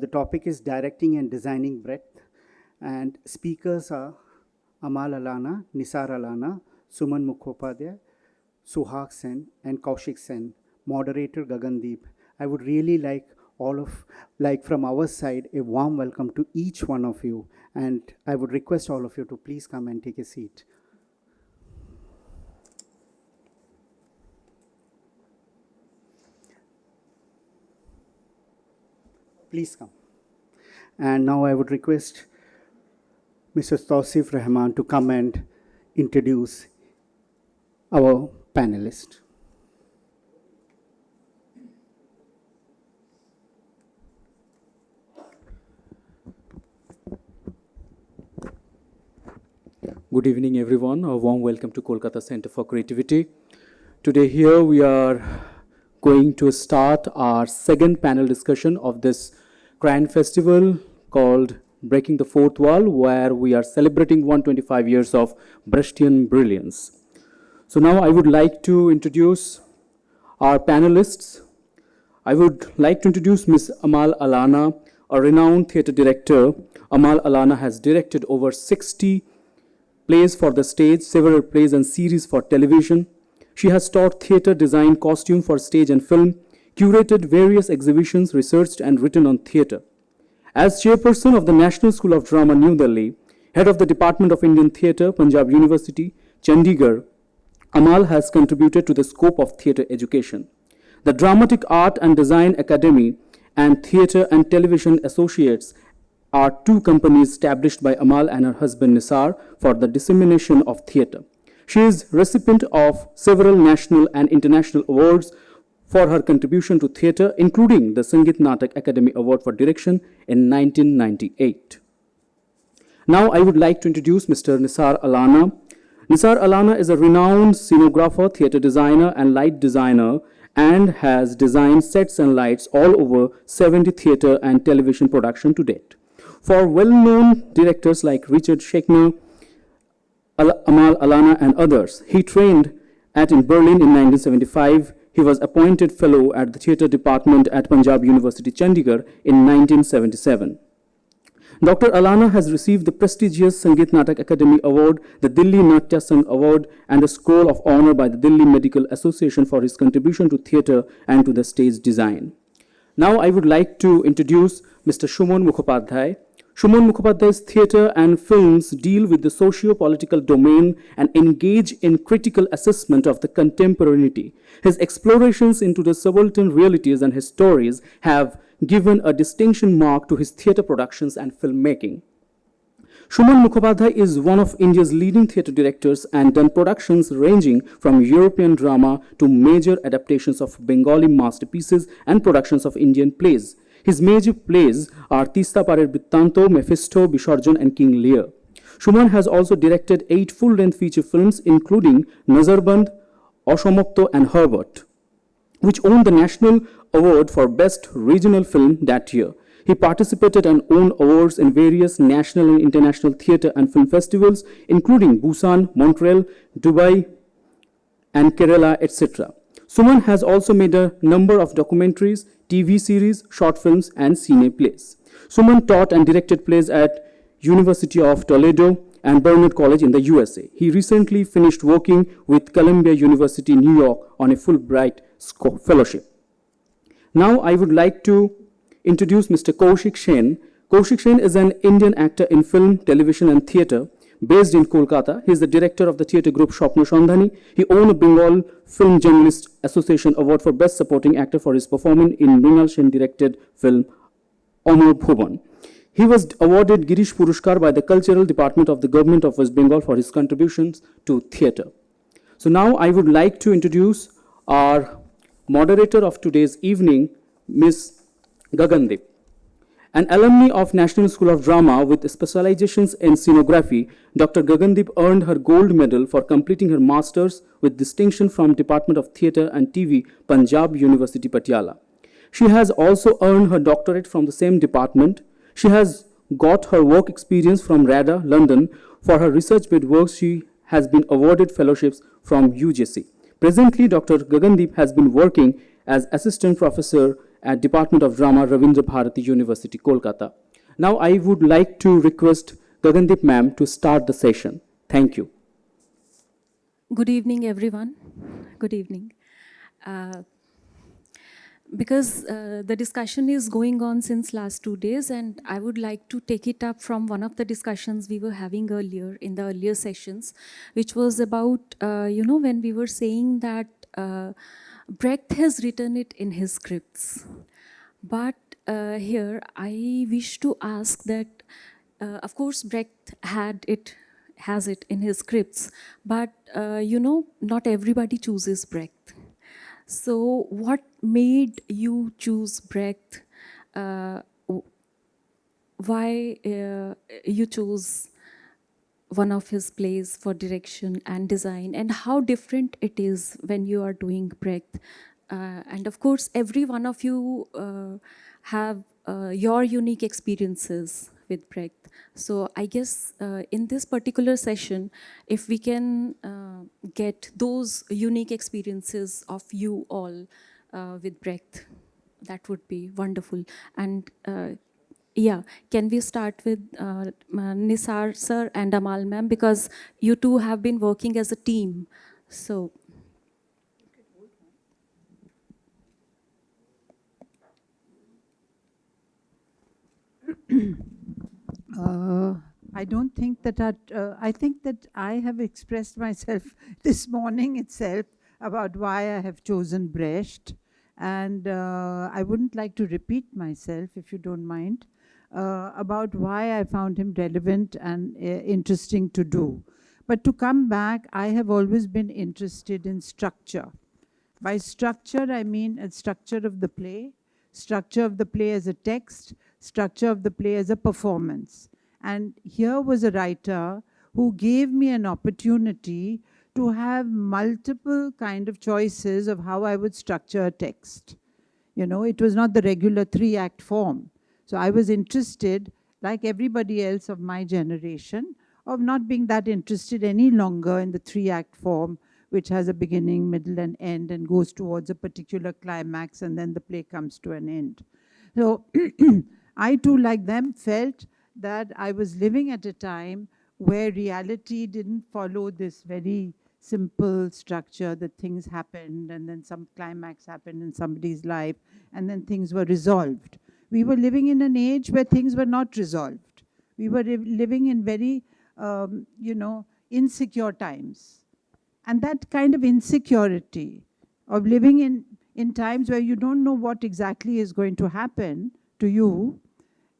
The topic is Directing and Designing Breadth, and speakers are Amal Allana, Nissar Allana, Suman Mukhopadhyay, Kaushik Sen, and Kaushik Sen. Moderator Gagandeep. I would really like from our side, a warm welcome to each one of you, and I would request all of you to please come and take a seat. Please come. And now I would request Mr. Tausif Rahman to come and introduce our panelist. Good evening, everyone. A warm welcome to Kolkata Centre for Creativity. Today here we are going to start our second panel discussion of this grand festival called Breaking the Fourth Wall, where we are celebrating 125 years of Brechtian brilliance. So now I would like to introduce our panelists. I would like to introduce Ms. Amal Allana, a renowned theatre director. Amal Allana has directed over 60 plays for the stage, several plays and series for television. She has taught theatre design, costume for stage and film, curated various exhibitions, researched and written on theatre. As chairperson of the National School of Drama, New Delhi, head of the Department of Indian Theatre, Punjab University, Chandigarh, Amal has contributed to the scope of theatre education. The Dramatic Art and Design Academy and Theatre and Television Associates are two companies established by Amal and her husband Nissar for the dissemination of theatre. She is recipient of several national and international awards for her contribution to theatre, including the Sangeet Natak Academy Award for Direction in 1998. Now I would like to introduce Mr. Nissar Allana. Nissar Allana is a renowned scenographer, theatre designer and light designer, and has designed sets and lights all over 70 theatre and television production to date. For well-known directors like Richard Schechner, Amal Allana and others, he trained in Berlin in 1975. He was appointed fellow at the theatre department at Punjab University, Chandigarh in 1977. Dr. Allana has received the prestigious Sangeet Natak Academy Award, the Delhi Natya Sangh Award, and the Scroll of Honour by the Delhi Medical Association for his contribution to theatre and to the stage design. Now I would like to introduce Mr. Suman Mukhopadhyay. Suman Mukhopadhyay's theatre and films deal with the socio-political domain and engage in critical assessment of the contemporaneity. His explorations into the subaltern realities and his stories have given a distinction mark to his theatre productions and filmmaking. Suman Mukhopadhyay is one of India's leading theatre directors and done productions ranging from European drama to major adaptations of Bengali masterpieces and productions of Indian plays. His major plays are Tista Parer Bittanto, Mephisto, Bisharjan and King Lear. Suman has also directed 8 full-length feature films including Nazarband, Oshamokto and Herbert, which won the National Award for Best Regional Film that year. He participated and won awards in various national and international theatre and film festivals including Busan, Montreal, Dubai and Kerala, etc. Suman has also made a number of documentaries, TV series, short films and cine plays. Suman taught and directed plays at University of Toledo and Barnard College in the USA. He recently finished working with Columbia University, New York on a Fulbright fellowship. Now I would like to introduce Mr. Kaushik Sen. Kaushik Sen is an Indian actor in film, television and theatre based in Kolkata. He is the director of the theatre group Shopno Sandhani. He won a Bengal Film Journalist Association Award for Best Supporting Actor for his performance in Mrinal Sen directed film Amar Bhuban. He was awarded Girish Puruskar by the Cultural Department of the Government of West Bengal for his contributions to theatre. So now I would like to introduce our moderator of today's evening, Ms. Gagandeep. An alumni of National School of Drama with specializations in scenography, Dr. Gagandeep earned her gold medal for completing her master's with distinction from Department of Theatre and TV, Punjab University, Patiala. She has also earned her doctorate from the same department. She has got her work experience from RADA, London. For her research-based work, she has been awarded fellowships from UGC. Presently, Dr. Gagandeep has been working as assistant professor at Department of Drama, Ravindra Bharati University, Kolkata. Now I would like to request Gagandeep ma'am to start the session. Thank you. Good evening, everyone. Good evening. Because the discussion is going on since last 2 days, and I would like to take it up from one of the discussions we were having earlier in the earlier sessions, which was about, when we were saying that Brecht has written it in his scripts. But here I wish to ask that, of course, Brecht has it in his scripts, but not everybody chooses Brecht. So what made you choose Brecht? Why you chose one of his plays for direction and design, and how different it is when you are doing Brecht? And of course, every one of you have your unique experiences with Brecht. So I guess in this particular session, if we can get those unique experiences of you all with Brecht, that would be wonderful. And yeah, can we start with Nissar sir and Amal ma'am, because you two have been working as a team. So I don't think that I think that I have expressed myself this morning itself about why I have chosen Brecht, and I wouldn't like to repeat myself, if you don't mind, about why I found him relevant and interesting to do. But to come back, I have always been interested in structure. By structure, I mean a structure of the play as a text, structure of the play as a performance. And here was a writer who gave me an opportunity to have multiple kind of choices of how I would structure a text. You know, it was not the regular 3-act form. So I was interested, like everybody else of my generation, of not being that interested any longer in the 3-act form, which has a beginning, middle, and end, and goes towards a particular climax, and then the play comes to an end. So I too, like them, felt that I was living at a time where reality didn't follow this very simple structure, that things happened and then some climax happened in somebody's life and then things were resolved. We were living in an age where things were not resolved. We were living in very, insecure times. And that kind of insecurity of living in times where you don't know what exactly is going to happen to you,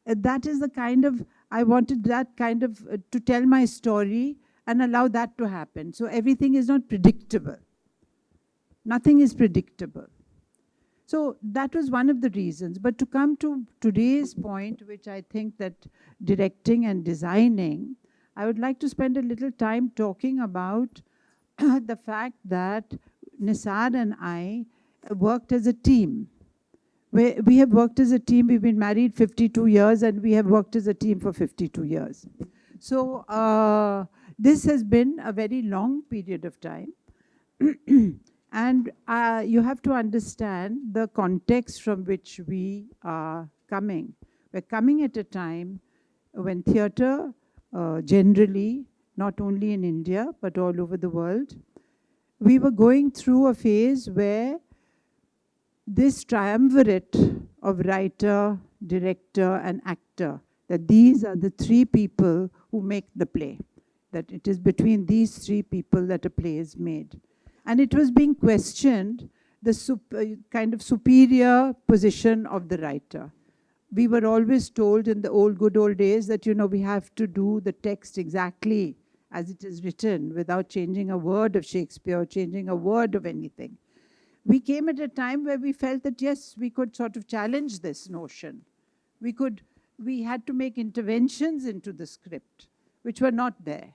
that is the kind of, I wanted that kind of to tell my story and allow that to happen. So everything is not predictable. Nothing is predictable. So that was one of the reasons. But to come to today's point, which I think that directing and designing, I would like to spend a little time talking about the fact that Nissar and I worked as a team. We have worked as a team. We've been married 52 years and we have worked as a team for 52 years. So this has been a very long period of time. And you have to understand the context from which we are coming. We're coming at a time when theatre generally, not only in India, but all over the world, we were going through a phase where this triumvirate of writer, director, and actor, that these are the three people who make the play, that it is between these three people that a play is made. And it was being questioned, the kind of superior position of the writer. We were always told in the good old days that, we have to do the text exactly as it is written without changing a word of Shakespeare or changing a word of anything. We came at a time where we felt that, yes, we could sort of challenge this notion. We had to make interventions into the script, which were not there.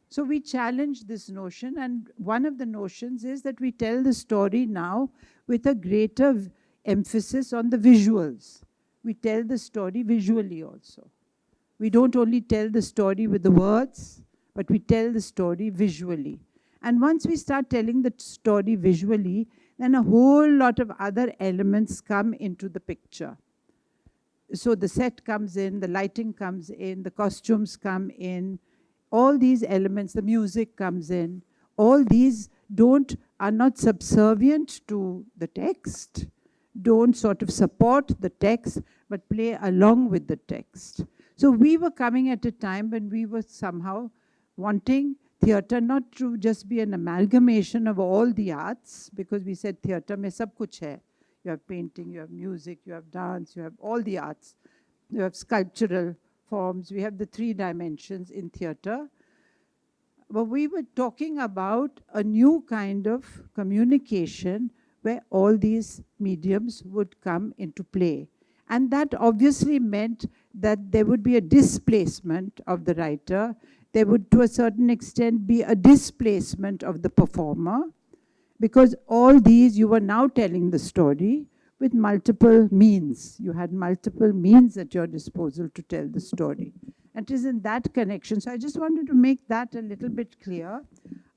So we challenged this notion, and one of the notions is that we tell the story now with a greater emphasis on the visuals. We tell the story visually also. We don't only tell the story with the words, but we tell the story visually. And once we start telling the story visually, then a whole lot of other elements come into the picture. So the set comes in, the lighting comes in, the costumes come in, all these elements, the music comes in. All these are not subservient to the text, don't sort of support the text, but play along with the text. So we were coming at a time when we were somehow wanting theatre not to just be an amalgamation of all the arts, because we said theatre mein sab kuch hai. You have painting, you have music, you have dance, you have all the arts. You have sculptural forms. We have the 3 dimensions in theatre. But we were talking about a new kind of communication where all these mediums would come into play. And that obviously meant that there would be a displacement of the writer. There would, to a certain extent, be a displacement of the performer, because all these, you were now telling the story with multiple means. You had multiple means at your disposal to tell the story. And it is in that connection. So I just wanted to make that a little bit clear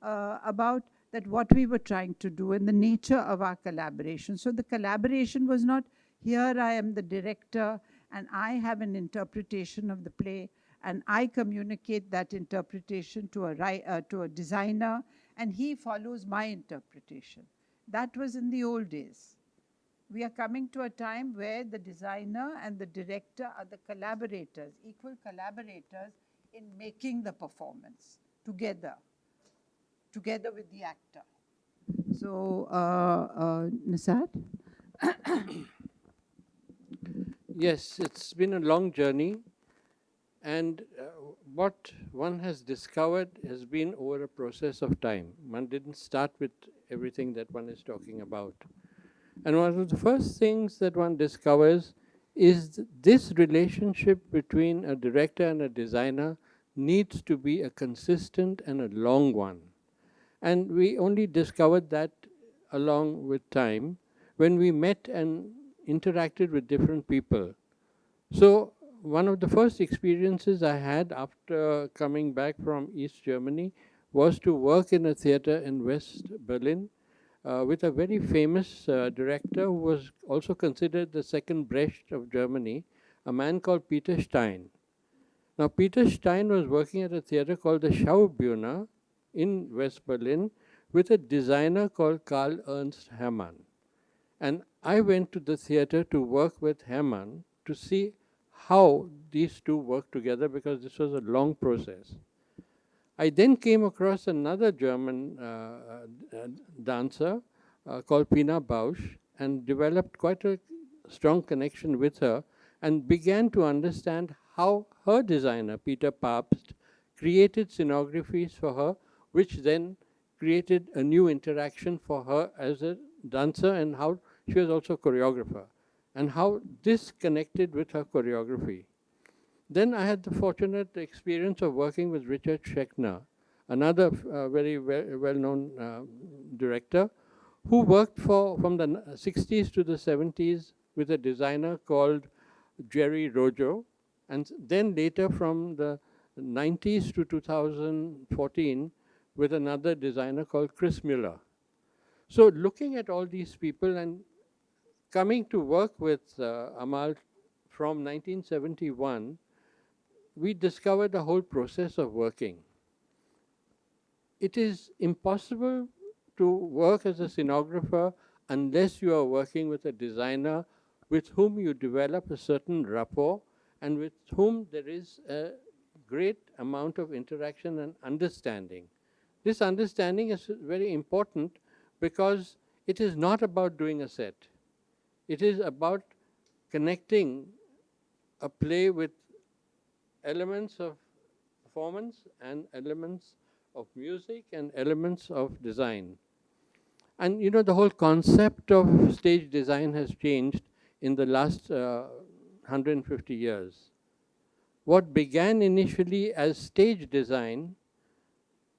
about that what we were trying to do and the nature of our collaboration. So the collaboration was not, here I am the director and I have an interpretation of the play and I communicate that interpretation to a designer and he follows my interpretation. That was in the old days. We are coming to a time where the designer and the director are the collaborators, equal collaborators in making the performance together with the actor. So, Nissar? Yes, it's been a long journey, and what one has discovered has been over a process of time. One didn't start with everything that one is talking about. And one of the first things that one discovers is this relationship between a director and a designer needs to be a consistent and a long one. And we only discovered that along with time when we met and interacted with different people. So one of the first experiences I had after coming back from East Germany was to work in a theater in West Berlin with a very famous director who was also considered the second Brecht of Germany, a man called Peter Stein. Now, Peter Stein was working at a theater called the Schaubühne in West Berlin with a designer called Karl Ernst Hermann. And I went to the theater to work with Hermann to see how these two work together, because this was a long process. I then came across another German dancer called Pina Bausch and developed quite a strong connection with her and began to understand how her designer, Peter Pabst, created scenographies for her, which then created a new interaction for her as a dancer, and how she was also a choreographer, and how this connected with her choreography. Then I had the fortunate experience of working with Richard Schechner, another very well-known director, who worked from the 60s to the 70s with a designer called Jerry Rojo, and then later from the 90s to 2014 with another designer called Chris Muller. So looking at all these people and coming to work with Amal from 1971, we discovered the whole process of working. It is impossible to work as a scenographer unless you are working with a designer with whom you develop a certain rapport and with whom there is a great amount of interaction and understanding. This understanding is very important because it is not about doing a set. It is about connecting a play with elements of performance and elements of music and elements of design. And you know, the whole concept of stage design has changed in the last 150 years. What began initially as stage design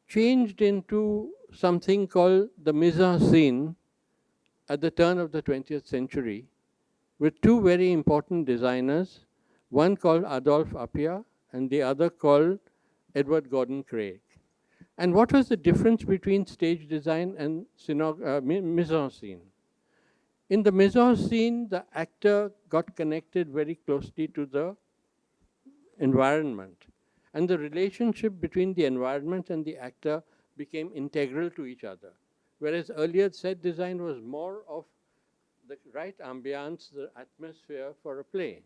changed into something called the mise-en-scène at the turn of the 20th century with two very important designers, one called Adolphe Appia and the other called Edward Gordon Craig. And what was the difference between stage design and mise-en-scene? In the mise-en-scene, the actor got connected very closely to the environment. And the relationship between the environment and the actor became integral to each other. Whereas earlier set design was more of the right ambience, the atmosphere for a play.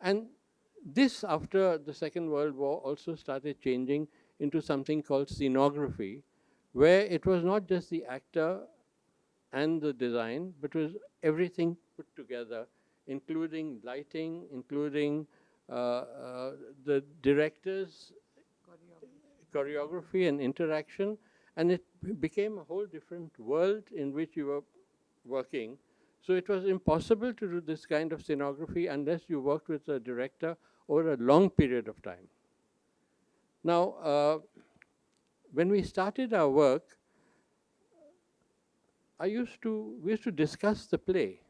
And this, after the Second World War, also started changing into something called scenography, where it was not just the actor and the design, but was everything put together, including lighting, including the director's choreography and interaction, and it became a whole different world in which you were working. So it was impossible to do this kind of scenography unless you worked with a director over a long period of time. Now, when we started our work, we used to discuss the play,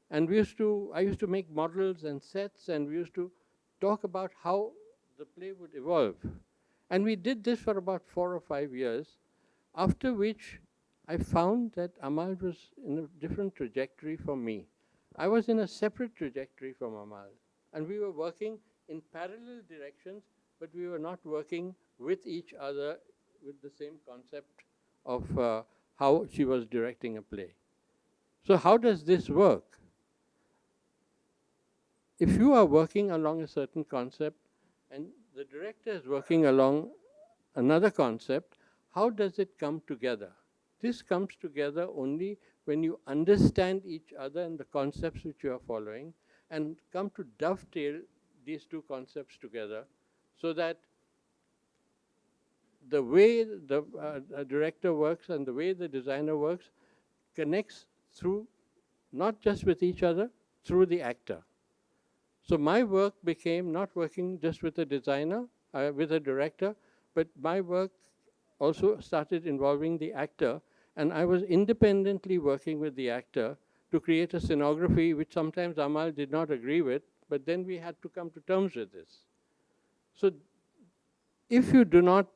and I used to make models and sets, and we used to talk about how the play would evolve. And we did this for about 4 or 5 years, after which I found that Amal was in a different trajectory from me. I was in a separate trajectory from Amal, and we were working in parallel directions, but we were not working with each other with the same concept of how she was directing a play. So how does this work? If you are working along a certain concept and the director is working along another concept, how does it come together? This comes together only when you understand each other and the concepts which you are following, and come to dovetail these two concepts together, so that the way the director works and the way the designer works connects through, not just with each other, through the actor. So my work became not working just with a designer, with a director, but my work also started involving the actor, and I was independently working with the actor to create a scenography which sometimes Amal did not agree with, but then we had to come to terms with this. So if you do not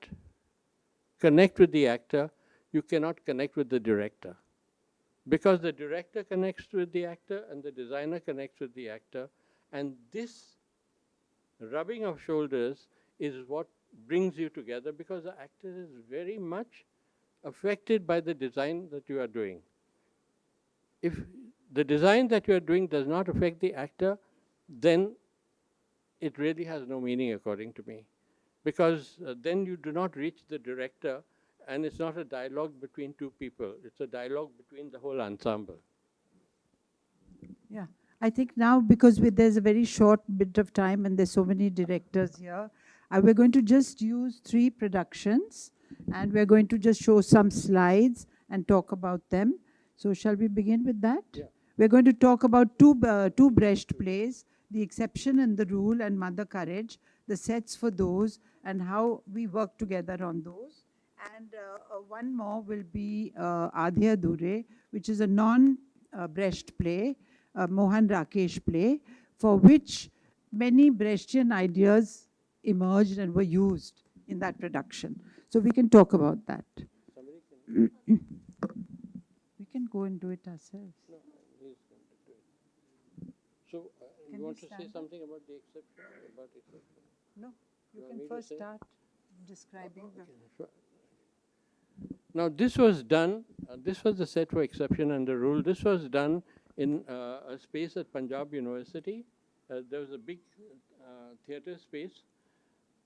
connect with the actor, you cannot connect with the director. Because the director connects with the actor and the designer connects with the actor, and this rubbing of shoulders is what brings you together, because the actor is very much affected by the design that you are doing. If the design that you are doing does not affect the actor, then it really has no meaning, according to me. Because then you do not reach the director, and it's not a dialogue between two people. It's a dialogue between the whole ensemble. Yeah, I think now, because there's a very short bit of time and there's so many directors here, we're going to just use 3 productions, and we're going to just show some slides and talk about them. So shall we begin with that? Yeah. We're going to talk about two Brecht plays, The Exception and the Rule and Mother Courage, the sets for those, and how we work together on those. And one more will be Adhya Dure, which is a non-Brecht play, Mohan Rakesh play, for which many Brechtian ideas emerged and were used in that production. So we can talk about that. We can go and do it ourselves. No, he's going to do it. So you want to say something about the exception? No, you want can me to first say? start describing the... Sure. Now this was done, this was the set for Exception and the Rule. This was done in a space at Punjab University. There was a big theatre space,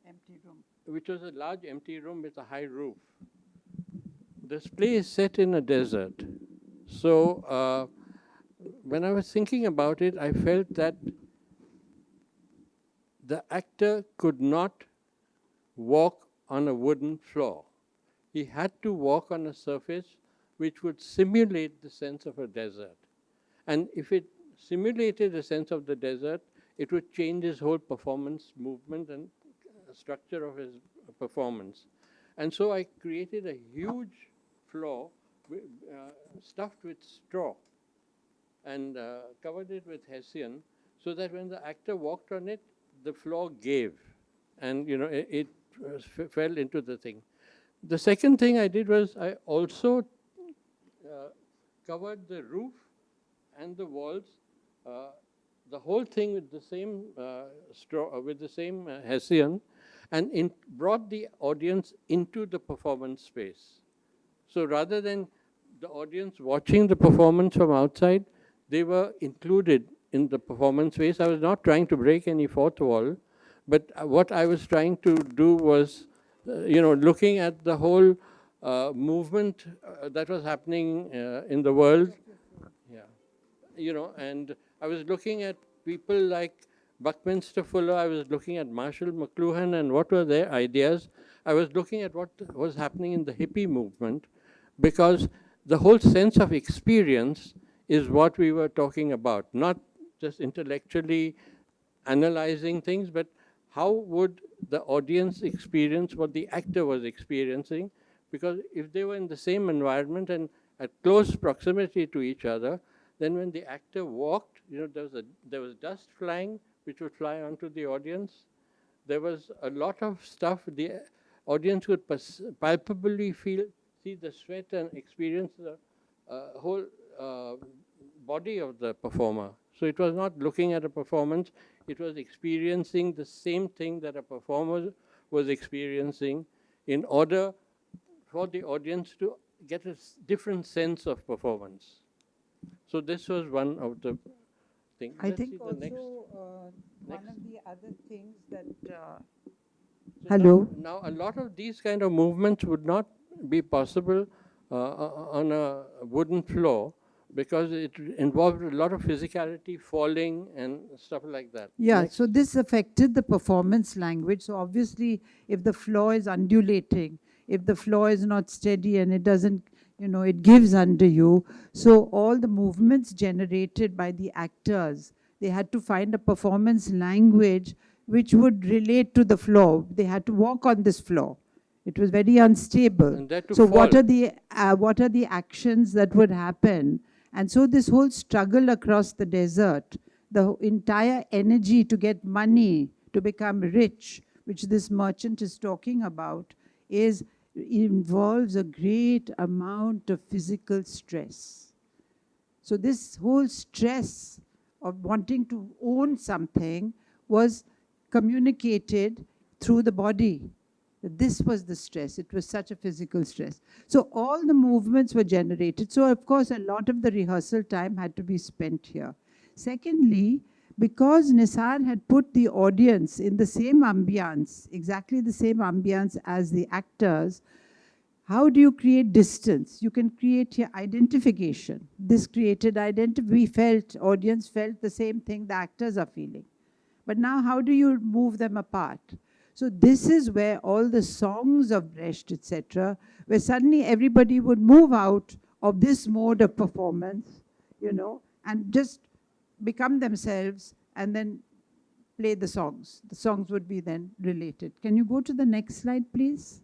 empty room. which was a large empty room with a high roof. This play is set in a desert. So when I was thinking about it, I felt that the actor could not walk on a wooden floor. He had to walk on a surface which would simulate the sense of a desert. And if it simulated the sense of the desert, it would change his whole performance movement and structure of his performance. And so I created a huge floor stuffed with straw and covered it with hessian, so that when the actor walked on it, the floor gave, and it fell into the thing. The second thing I did was I also covered the roof and the walls, the whole thing with the same with the same hessian, and brought the audience into the performance space. So rather than the audience watching the performance from outside, they were included in the performance space. I was not trying to break any fourth wall, but what I was trying to do was, looking at the whole movement that was happening in the world. Yeah. And I was looking at people like Buckminster Fuller, I was looking at Marshall McLuhan and what were their ideas. I was looking at what was happening in the hippie movement, because the whole sense of experience is what we were talking about, not just intellectually analyzing things, but how would the audience experience what the actor was experiencing? Because if they were in the same environment and at close proximity to each other, then when the actor walked, there was dust flying, which would fly onto the audience. There was a lot of stuff. The audience could palpably see the sweat and experience the whole body of the performer. So it was not looking at a performance, it was experiencing the same thing that a performer was experiencing in order for the audience to get a different sense of performance. So this was one of the things. I Let's think see the also next. one of the other things that... So Hello? Now, a lot of these kind of movements would not be possible on a wooden floor, because it involved a lot of physicality, falling and stuff like that. Yeah, Next. so this affected the performance language. So obviously, if the floor is undulating, if the floor is not steady and it doesn't, it gives under you. So all the movements generated by the actors, they had to find a performance language which would relate to the floor. They had to walk on this floor. It was very unstable. And that to So fall. what are the actions that would happen? And so this whole struggle across the desert, the entire energy to get money, to become rich, which this merchant is talking about, involves a great amount of physical stress. So this whole stress of wanting to own something was communicated through the body. This was the stress. It was such a physical stress. So all the movements were generated. So of course, a lot of the rehearsal time had to be spent here. Secondly, because Nissar had put the audience in the same ambience, exactly the same ambience as the actors, how do you create distance? You can create here identification. This created audience felt the same thing the actors are feeling. But now how do you move them apart? So this is where all the songs of Brecht, etc., where suddenly everybody would move out of this mode of performance, and just become themselves and then play the songs. The songs would be then related. Can you go to the next slide, please?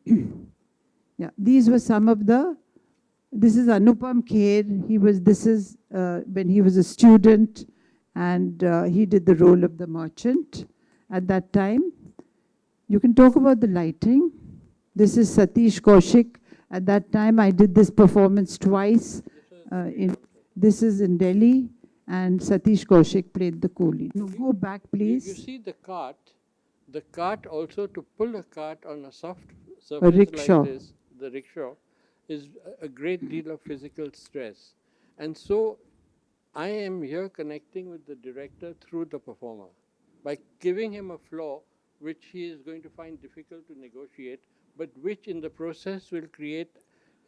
Yeah, these were some of this is Anupam Kher. This is when he was a student, and he did the role of the merchant at that time. You can talk about the lighting. This is Satish Kaushik. At that time, I did this performance twice. This is in Delhi, and Satish Kaushik played the coolie. No, go back, please. You see the cart also, to pull a cart on a soft surface rickshaw. like this, the rickshaw, is a great deal of physical stress. And so I am here connecting with the director through the performer, by giving him a floor which he is going to find difficult to negotiate, but which in the process will create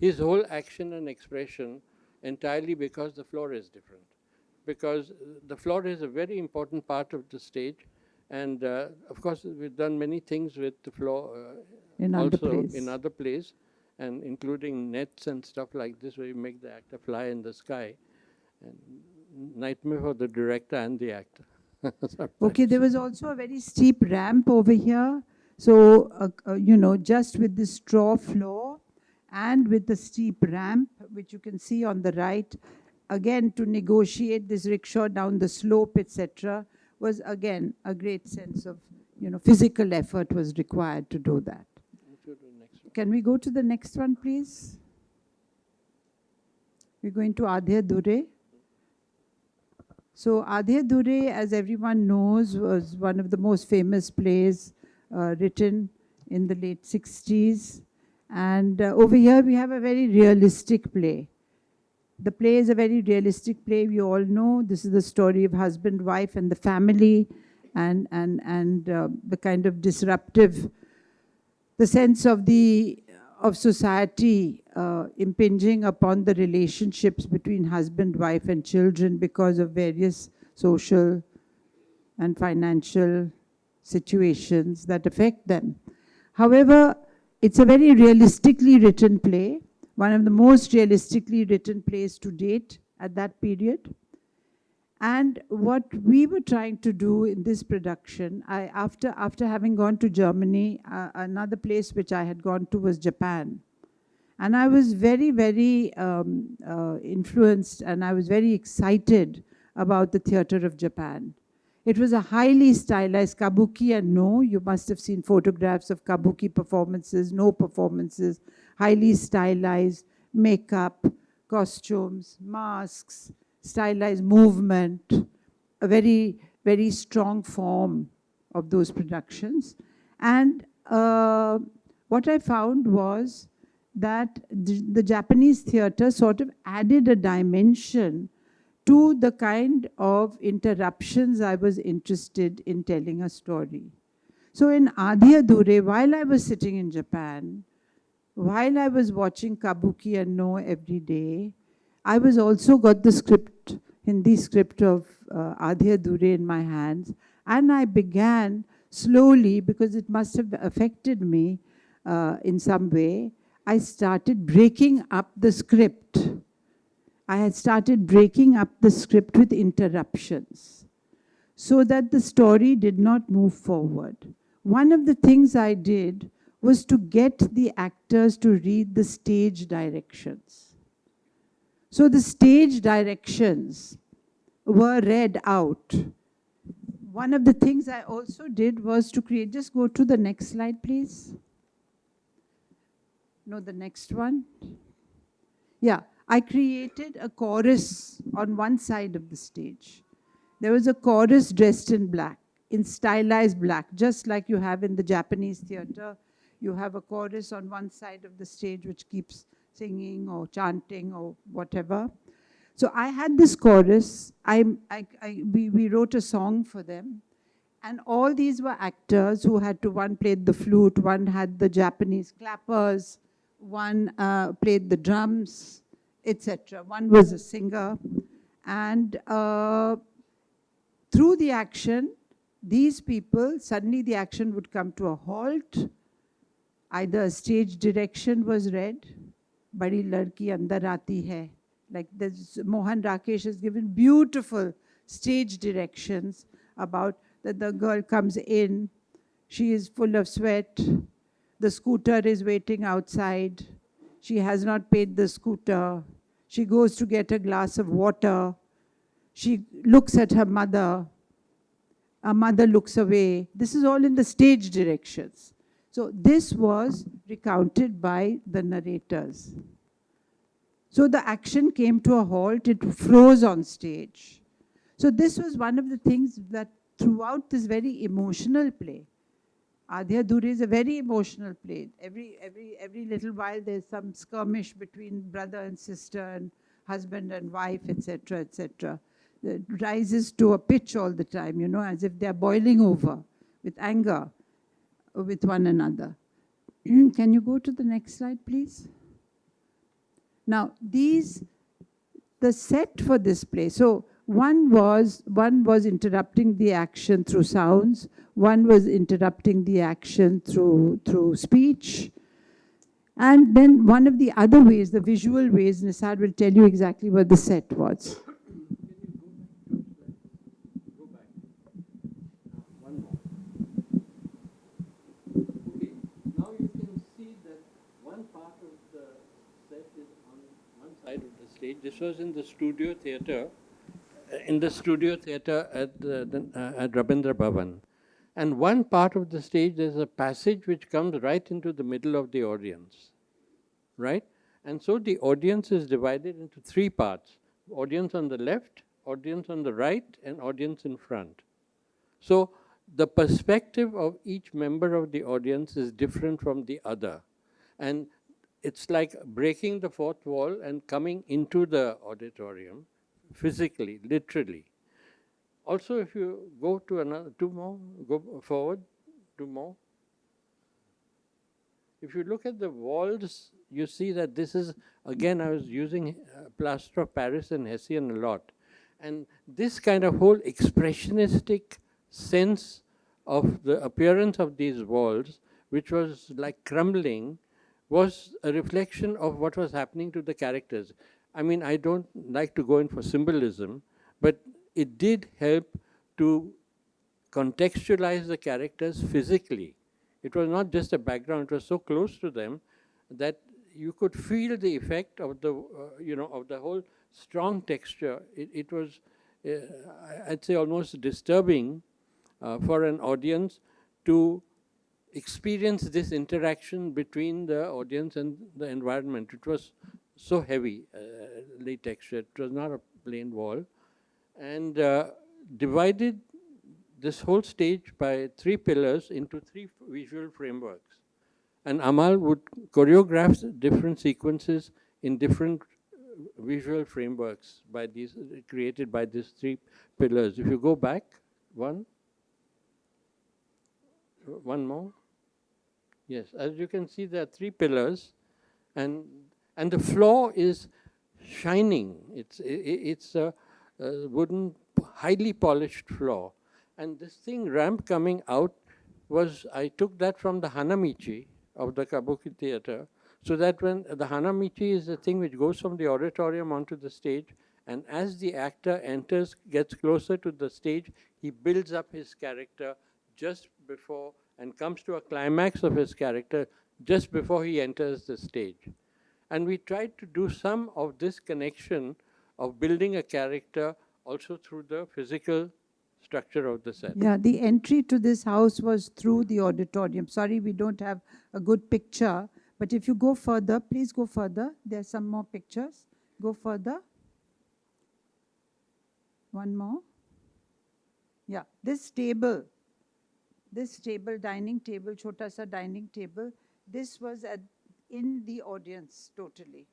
his whole action and expression entirely because the floor is different. Because the floor is a very important part of the stage, and of course we've done many things with the floor in other plays, and including nets and stuff like this, where you make the actor fly in the sky. And nightmare for the director and the actor. Okay, there was also a very steep ramp over here. So, just with the straw floor and with the steep ramp, which you can see on the right, again, to negotiate this rickshaw down the slope, etc., was again a great sense of, physical effort was required to do that. can we go to the next one, please? We're going to Adhe Dure. So Adhe Dure, as everyone knows, was one of the most famous plays written in the late 60s. And over here we have a very realistic play. The play is a very realistic play. We all know this is the story of husband, wife, and the family, and the kind of disruptive, the sense of society impinging upon the relationships between husband, wife, and children because of various social and financial situations that affect them. However, it's a very realistically written play, one of the most realistically written plays to date at that period. And what we were trying to do in this production, after having gone to Germany, another place which I had gone to was Japan. And I was very, very influenced, and I was very excited about the theater of Japan. It was a highly stylized kabuki, and no, you must have seen photographs of kabuki performances, no performances, highly stylized makeup, costumes, masks, stylized movement, a very, very strong form of those productions. And what I found was that the Japanese theater sort of added a dimension to the kind of interruptions I was interested in telling a story. So in Adhe Dure, while I was sitting in Japan, while I was watching kabuki and no every day, I was also got the script, Hindi script of Adhe Dure in my hands, and I began slowly, because it must have affected me in some way, I started breaking up the script. I had started breaking up the script with interruptions so that the story did not move forward. One of the things I did was to get the actors to read the stage directions. So the stage directions were read out. One of the things I also did was to create, just go to the next slide, please. No, the next one. Yeah, I created a chorus on one side of the stage. There was a chorus dressed in black, in stylized black, just like you have in the Japanese theater. You have a chorus on one side of the stage which keeps singing or chanting or whatever. So I had this chorus. We wrote a song for them. And all these were actors who had to, one played the flute, one had the Japanese clappers, one played the drums, etc. One was a singer. And through the action, these people, suddenly the action would come to a halt. Either a stage direction was read, Badi Ladki Andar Aati Hai. Like this, Mohan Rakesh has given beautiful stage directions about that the girl comes in, she is full of sweat, the scooter is waiting outside, she has not paid the scooter, she goes to get a glass of water, she looks at her mother looks away. This is all in the stage directions. So this was recounted by the narrators. So the action came to a halt, it froze on stage. So this was one of the things that throughout this very emotional play, Adhe Dure is a very emotional play. Every little while there's some skirmish between brother and sister and husband and wife, etc., etc. It rises to a pitch all the time, you know, as if they're boiling over with anger with one another. Can you go to the next slide, please? Now, the set for this play, so one was interrupting the action through sounds, one was interrupting the action through speech, and then one of the other ways, the visual ways, Nissar will tell you exactly what the set was. This was in the studio theatre, at Rabindra Bhavan. And one part of the stage, there's a passage which comes right into the middle of the audience, right? And so the audience is divided into three parts: audience on the left, audience on the right, and audience in front. So the perspective of each member of the audience is different from the other. And it's like breaking the fourth wall and coming into the auditorium physically, literally. Also, if you go to another, two more, go forward, two more. If you look at the walls, you see that this is, again, I was using plaster of Paris and Hessian a lot. And this kind of whole expressionistic sense of the appearance of these walls, which was like crumbling, was a reflection of what was happening to the characters. I mean, I don't like to go in for symbolism, but it did help to contextualize the characters physically. It was not just a background, it was so close to them that you could feel the effect of the, of the whole strong texture. It was, I'd say, almost disturbing for an audience to experience this interaction between the audience and the environment. It was so heavy, the texture. It was not a plain wall. And divided this whole stage by three pillars into three visual frameworks. And Amal would choreograph different sequences in different visual frameworks by these, created by these three pillars. If you go back, one more. Yes, as you can see, there are three pillars, and the floor is shining. It's a wooden, highly polished floor. And this thing, ramp coming out, was, I took that from the Hanamichi of the Kabuki theater, so that when the Hanamichi is the thing which goes from the auditorium onto the stage, and as the actor enters, gets closer to the stage, he builds up his character just before, and comes to a climax of his character just before he enters the stage. And we tried to do some of this connection of building a character also through the physical structure of the set. Yeah, the entry to this house was through the auditorium. Sorry, we don't have a good picture, but if you go further, please go further. There's some more pictures. Go further. One more. Yeah, this table, dining table, chota sa dining table, this was in the audience totally.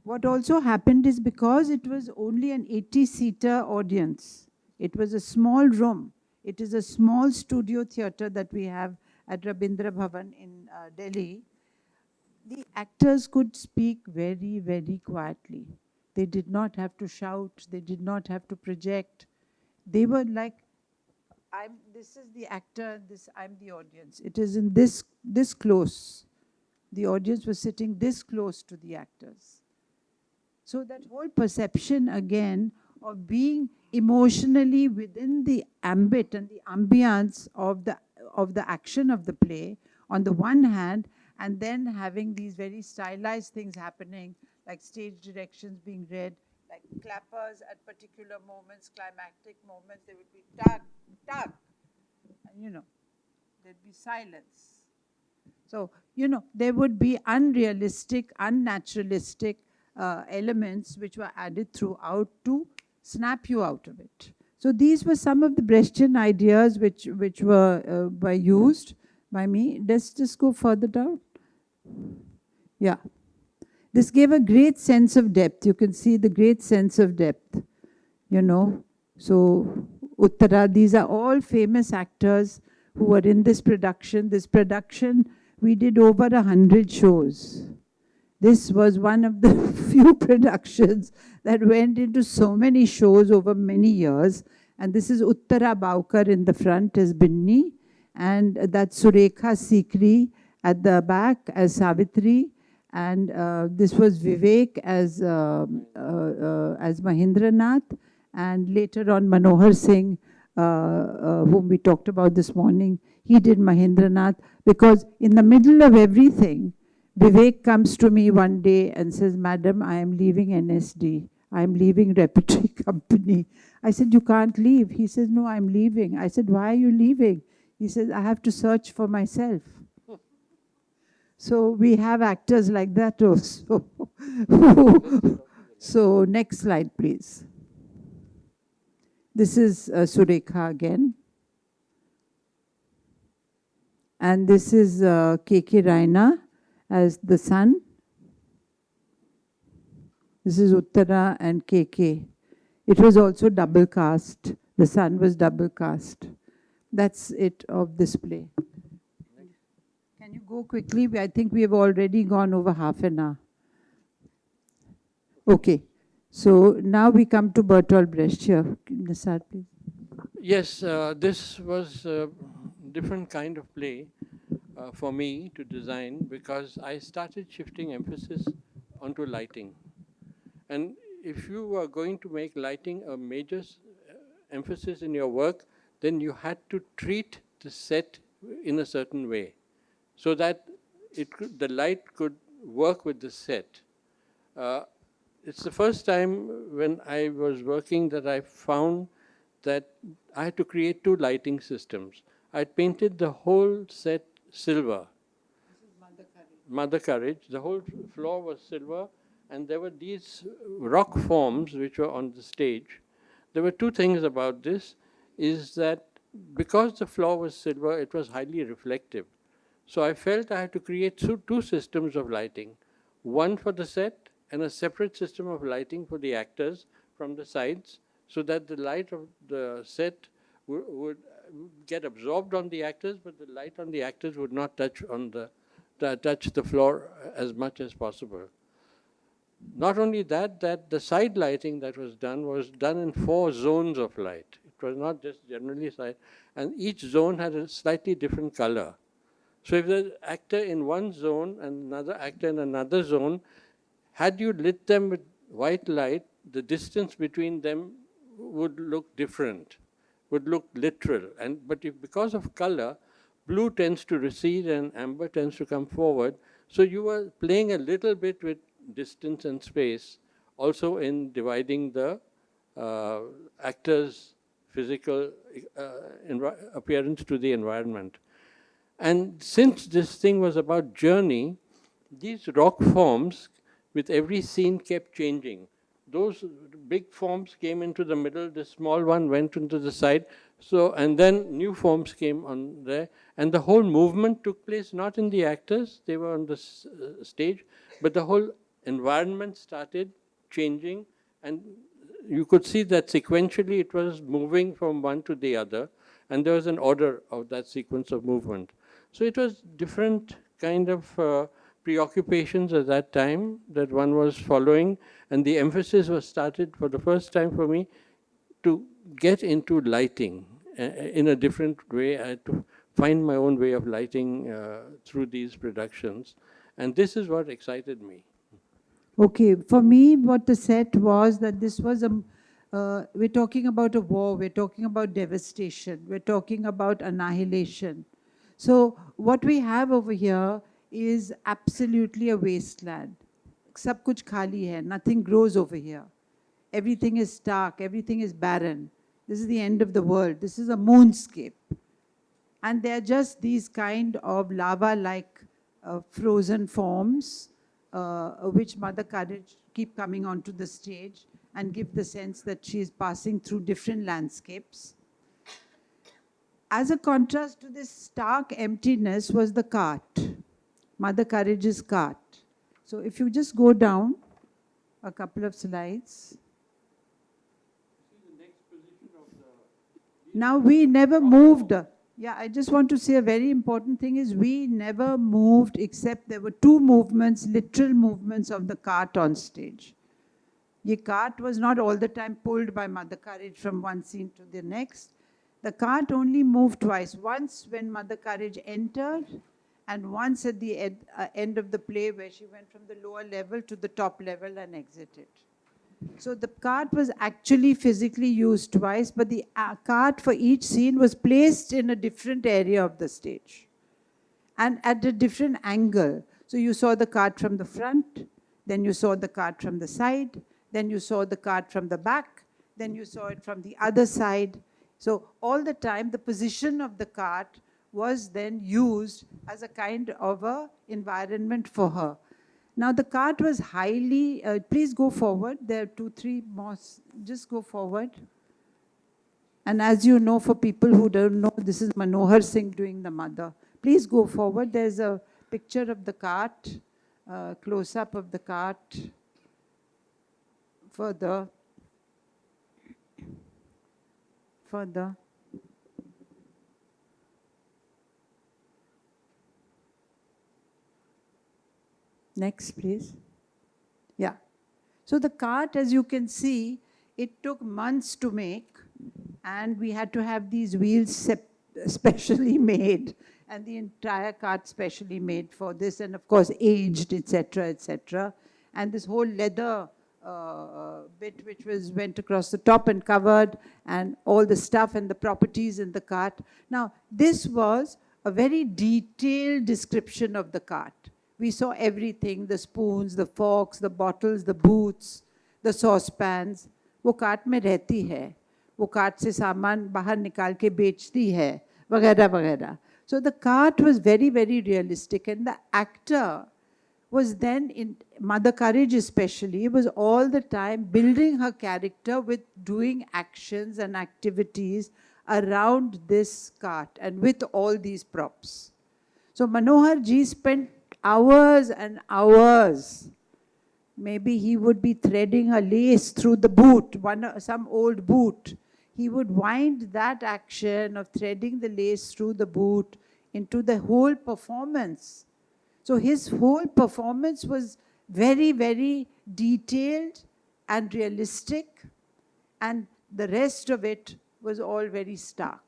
What also happened is, because it was only an 80-seater audience, it was a small room. It is a small studio theater that we have at Rabindra Bhavan in Delhi. The actors could speak very, very quietly. They did not have to shout. They did not have to project. They were like, this is the actor, I'm the audience. It is in this close. The audience was sitting this close to the actors. So that whole perception again of being emotionally within the ambit and the ambience of the action of the play on the one hand, and then having these very stylized things happening, like stage directions being read, like clappers at particular moments, climactic moments, there would be tag, tag, and there'd be silence. So, there would be unrealistic, unnaturalistic elements which were added throughout to snap you out of it. So these were some of the Brechtian ideas which were used by me. Let's just go further down. Yeah. This gave a great sense of depth. You can see the great sense of depth, So Uttara, these are all famous actors who were in this production. This production, we did over 100 shows. This was one of the few productions that went into so many shows over many years. And this is Uttara Baukar in the front as Binni, and that's Surekha Sikri at the back as Savitri, and this was Vivek as Mahendranath, and later on Manohar Singh, whom we talked about this morning, he did Mahendranath, because in the middle of everything, Vivek comes to me one day and says, "Madam, I am leaving NSD I'm leaving repertory company. I said, you can't leave. He says, no, I'm leaving. I said, why are you leaving? He says, I have to search for myself. So we have actors like that also. So next slide, please. This is Surekha again. And this is KK Raina as the sun. This is Uttara and KK. It was also double cast. The sun was double cast. That's it of this play. Can you go quickly? I think we have already gone over half an hour. Okay. So now we come to Bertolt Brecht here. Nissar, please. Yes, this was a different kind of play for me to design because I started shifting emphasis onto lighting. And if you are going to make lighting a major emphasis in your work, then you had to treat the set in a certain way so that the light could work with the set. It's the first time when I was working that I found that I had to create two lighting systems. I painted the whole set silver. This is Mother Courage. The whole floor was silver, and there were these rock forms which were on the stage. There were two things about this, is that because the floor was silver, it was highly reflective. So I felt I had to create two systems of lighting, one for the set and a separate system of lighting for the actors from the sides, so that the light of the set would get absorbed on the actors, but the light on the actors would not touch the floor as much as possible. Not only that the side lighting that was done in 4 zones of light. It was not just generally side, and each zone had a slightly different color. So if there's an actor in one zone and another actor in another zone, had you lit them with white light, the distance between them would look different, would look literal. But because of color, blue tends to recede and amber tends to come forward. So you were playing a little bit with distance and space, also in dividing the actor's physical appearance to the environment. And since this thing was about journey, these rock forms with every scene kept changing. Those big forms came into the middle, the small one went into the side, and then new forms came on there. And the whole movement took place not in the actors, they were on the stage, but the whole environment started changing, and you could see that sequentially it was moving from one to the other, and there was an order of that sequence of movement. So it was different kind of preoccupations at that time that one was following, and the emphasis was started for the first time for me to get into lighting in a different way. I had to find my own way of lighting through these productions, and this is what excited me. Okay, for me, what the set was that this was we're talking about a war, we're talking about devastation, we're talking about annihilation. So what we have over here is absolutely a wasteland. Sab kuch khali hai, nothing grows over here. Everything is stark, everything is barren. This is the end of the world. This is a moonscape. And they're just these kind of lava-like frozen forms which Mother Courage keep coming onto the stage and give the sense that she is passing through different landscapes. As a contrast to this stark emptiness was the cart, Mother Courage's cart. So if you just go down a couple of slides. Now we never moved. Yeah, I just want to say a very important thing is we never moved except there were 2 movements, literal movements of the cart on stage. The cart was not all the time pulled by Mother Courage from one scene to the next. The cart only moved twice. Once when Mother Courage entered, and once at the end of the play where she went from the lower level to the top level and exited. So the cart was actually physically used twice, but the cart for each scene was placed in a different area of the stage and at a different angle. So you saw the cart from the front, then you saw the cart from the side, then you saw the cart from the back, then you saw it from the other side. So all the time, the position of the cart was then used as a kind of a environment for her. Now the cart was highly, please go forward, there are 2, 3 more, just go forward. And as you know, for people who don't know, this is Manohar Singh doing the mother. Please go forward, there's a picture of the cart, close-up of the cart, further. Next, please. Yeah. So the cart, as you can see, it took months to make, and we had to have these wheels specially made, and the entire cart specially made for this, and of course aged, etc., etc. And this whole leather bit which went across the top and covered, and all the stuff and the properties in the cart. Now, this was a very detailed description of the cart. We saw everything, the spoons, the forks, the bottles, the boots, the saucepans. वो cart में रहती है, वो cart से सामान बाहर निकाल के बेचती है, वगैरह वगैरह. So the cart was very, very realistic, and the actor was then, in Mother Courage especially, was all the time building her character with doing actions and activities around this cart and with all these props. So Manohar Ji spent hours and hours. Maybe he would be threading a lace through the boot, some old boot. He would wind that action of threading the lace through the boot into the whole performance. So his whole performance was very, very detailed and realistic, and the rest of it was all very stark.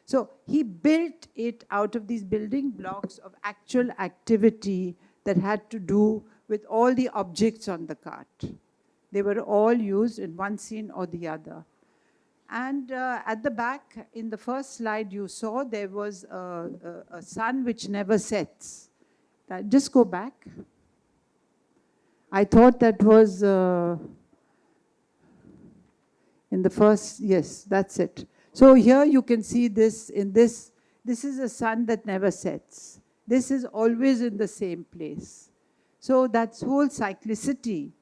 So he built it out of these building blocks of actual activity that had to do with all the objects on the cart. They were all used in one scene or the other. And at the back, in the first slide you saw, there was a sun which never sets. Just go back. I thought that was in the first, yes, that's it. So here you can see this, this is a sun that never sets. This is always in the same place. So that whole cyclicity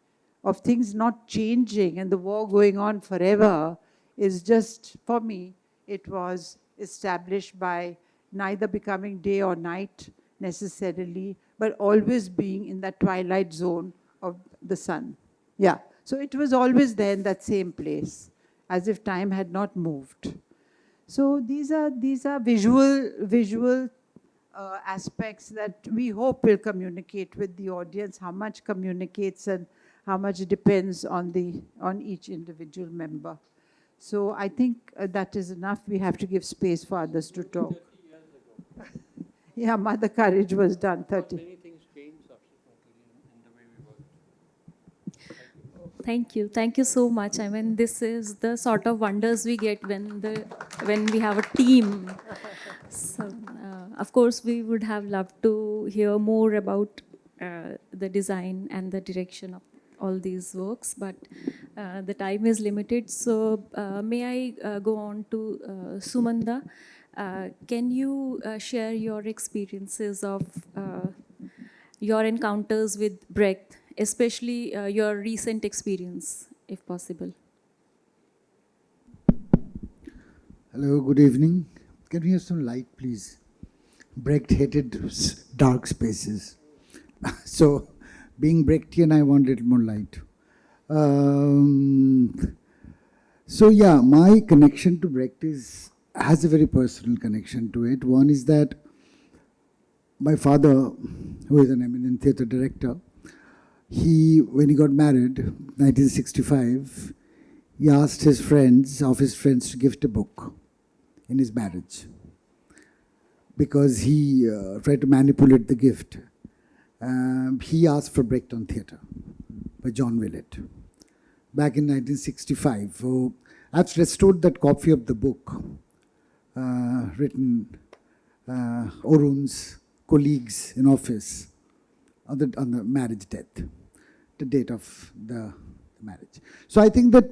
of things not changing and the war going on forever is just, for me, it was established by neither becoming day or night necessarily, but always being in that twilight zone of the sun. Yeah, so it was always there in that same place, as if time had not moved. So these are visual aspects that we hope will communicate with the audience. How much communicates and how much depends on each individual member. So I think that is enough. We have to give space for others to talk. 30 years ago. Yeah, Mother Courage was done 30. Many things changed subsequently in the way we worked. Thank you. Thank you so much. I mean, this is the sort of wonders we get when we have a team. So, of course, we would have loved to hear more about the design and the direction of all these works, but the time is limited. So, may I go on to Sumanda? Can you share your experiences of your encounters with Brecht, especially your recent experience, if possible? Hello, good evening. Can we have some light, please? Brecht hated dark spaces. So, being Brechtian, I want a little more light. So yeah, my connection to Brecht has a very personal connection to it. One is that my father, who is an eminent theatre director, when he got married, 1965, he asked his friends, to gift a book in his marriage, because he tried to manipulate the gift. He asked for Brecht on Theatre by John Willett back in 1965. So I've restored that copy of the book, written Arun's colleagues in office on the marriage death, the date of the marriage. So I think that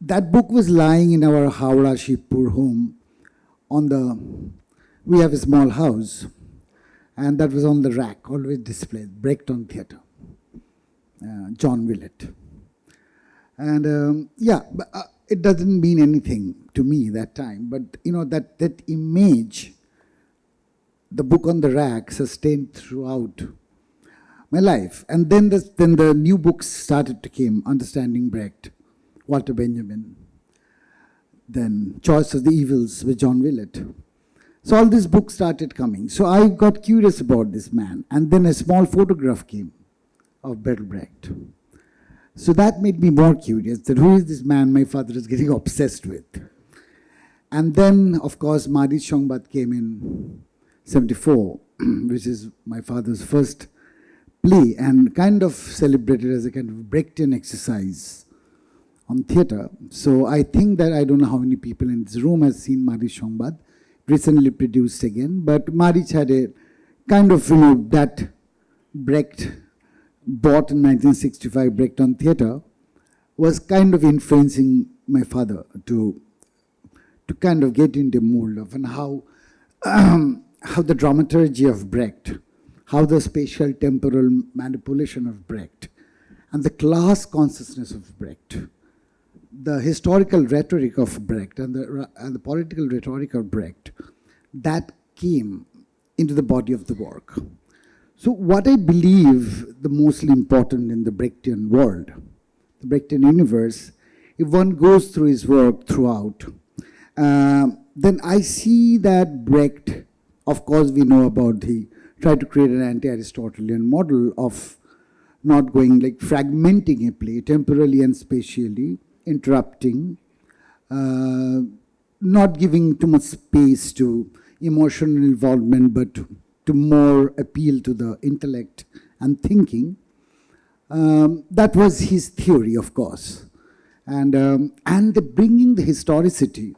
that book was lying in our Howrah Shibpur home on the, we have a small house, and that was on the rack, always displayed, Brecht on Theatre, John Willett. And it doesn't mean anything to me that time, but that image, the book on the rack, sustained throughout my life. And then the new books started to come, Understanding Brecht, Walter Benjamin, then Choice of the Evils with John Willett. So all these books started coming. So I got curious about this man. And then a small photograph came of Bertolt Brecht. So that made me more curious, that who is this man my father is getting obsessed with? And then, of course, Madis Shongbad came in 74, which is my father's first play, and kind of celebrated as a kind of Brechtian exercise on theatre. So I think that I don't know how many people in this room have seen Madis Shongbad, recently produced again, but Madis had a kind of, that Brecht bought in 1965, Brecht on Theatre, was kind of influencing my father to kind of get into the mold of, and how the dramaturgy of Brecht, how the spatial temporal manipulation of Brecht, and the class consciousness of Brecht, the historical rhetoric of Brecht and the political rhetoric of Brecht, that came into the body of the work. So what I believe the mostly important in the Brechtian world, the Brechtian universe, if one goes through his work throughout, then I see that Brecht, of course we know about, he tried to create an anti-Aristotelian model of not going, like fragmenting a play temporally and spatially, interrupting, not giving too much space to emotional involvement, but to more appeal to the intellect and thinking. That was his theory, of course. And bringing the historicity,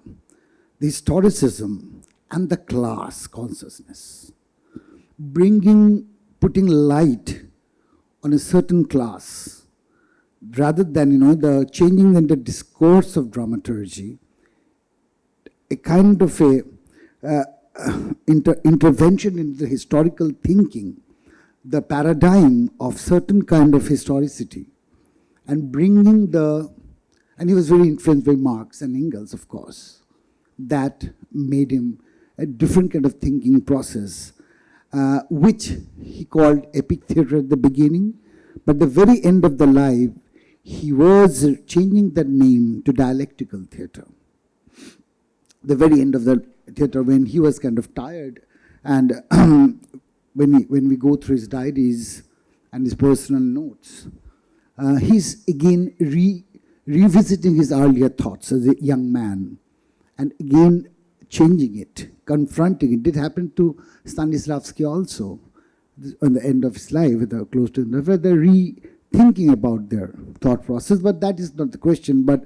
the historicism, and the class consciousness. Putting light on a certain class, rather than, the changing in the discourse of dramaturgy, a kind of intervention into the historical thinking, the paradigm of certain kind of historicity, and bringing and he was very influenced by Marx and Engels, of course. That made him a different kind of thinking process, which he called epic theatre at the beginning, but the very end of the life, he was changing that name to dialectical theatre. The very end of the theatre, when he was kind of tired, and when we go through his diaries and his personal notes, he's again revisiting his earlier thoughts as a young man, and again changing it, confronting it. It did happen to Stanislavski also, on the end of his life, close to the end, they're rethinking about their thought process, but that is not the question. But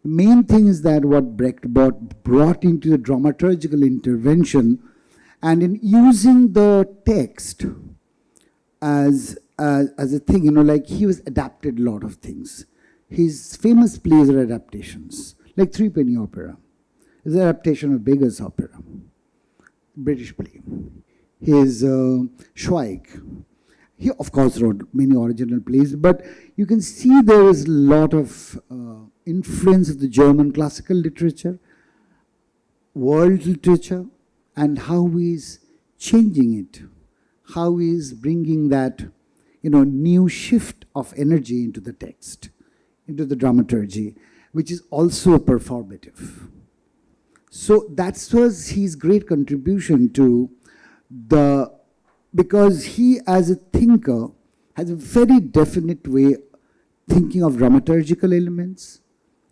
the main thing is that what Brecht brought into the dramaturgical intervention, and in using the text as a thing, like he was adapted a lot of things. His famous plays are adaptations, like Threepenny Opera is an adaptation of Beggars' Opera, British play. His Schweig, he of course wrote many original plays, but you can see there is a lot of influence of the German classical literature, world literature, and how he's changing it, how he's bringing that new shift of energy into the text, into the dramaturgy, which is also performative. So that was his great contribution to because he as a thinker has a very definite way thinking of dramaturgical elements,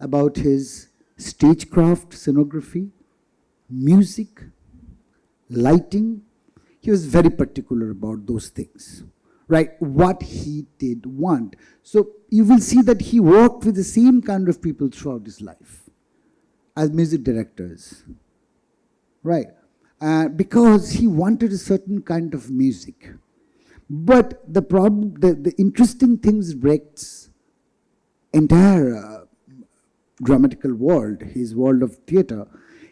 about his stagecraft, scenography, music, lighting. He was very particular about those things, right? What he did want. So you will see that he worked with the same kind of people throughout his life as music directors, right? Because he wanted a certain kind of music. But the problem, the interesting thing is Brecht's entire dramatical world, his world of theatre,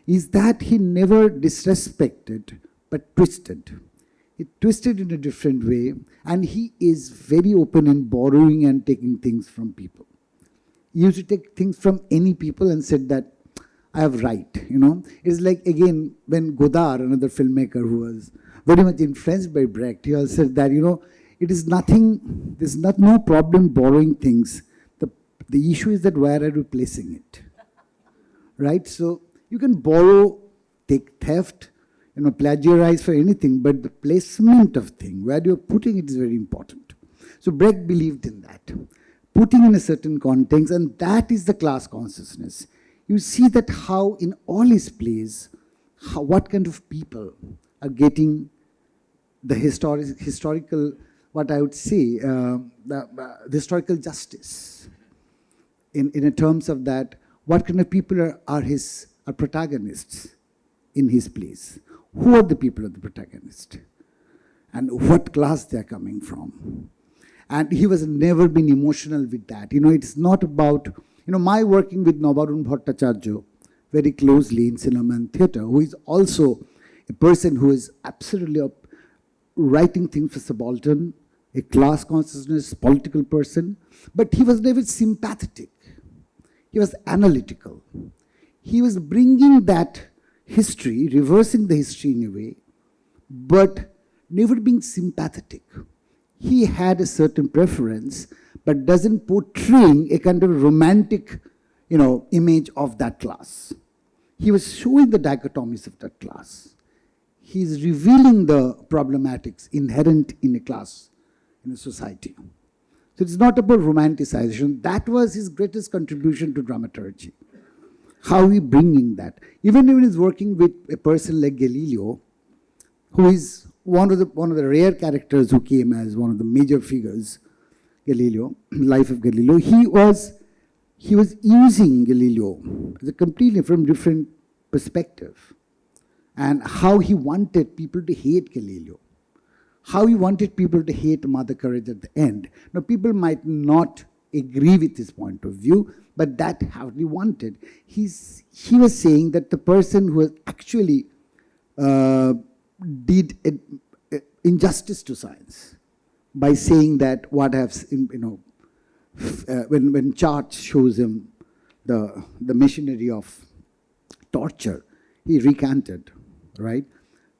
is that he never disrespected but twisted. He twisted in a different way, and he is very open in borrowing and taking things from people. He used to take things from any people and said that I have right, you know. It's like, again, when Godard, another filmmaker who was very much influenced by Brecht, he also said that, you know, it is nothing, there's no problem borrowing things. The issue is that where are you placing it, right? So you can borrow, take theft, you know, plagiarize for anything, but the placement of thing, where you're putting it is very important. So Brecht believed in that, putting in a certain context, and that is the class consciousness. You see that how in all his plays, what kind of people are getting the historical, what I would say, the historical justice. In terms of that, what kind of people are protagonists in his plays? Who are the people of the protagonist? And what class they are coming from? And he was never been emotional with that. You know, it's not about, you know, my working with Nabarun Bhattacharya very closely in cinema and theatre, who is also a person who is absolutely writing things for subaltern, a class consciousness, political person, but he was never sympathetic. He was analytical. He was bringing that history, reversing the history in a way, but never being sympathetic. He had a certain preference, but doesn't portray a kind of romantic, you know, image of that class. He was showing the dichotomies of that class. He is revealing the problematics inherent in a class, in a society. So it's not about romanticization. That was his greatest contribution to dramaturgy. How he bringing that. Even when he's working with a person like Galileo, who is one of the rare characters who came as one of the major figures, Galileo, life of Galileo, he was using Galileo as a completely from different perspective, and how he wanted people to hate Galileo, how he wanted people to hate Mother Courage at the end. Now, people might not agree with his point of view, but that's how he wanted. He was saying that the person who actually did injustice to science by saying that what have, you know, when Church shows him the machinery of torture, he recanted, right?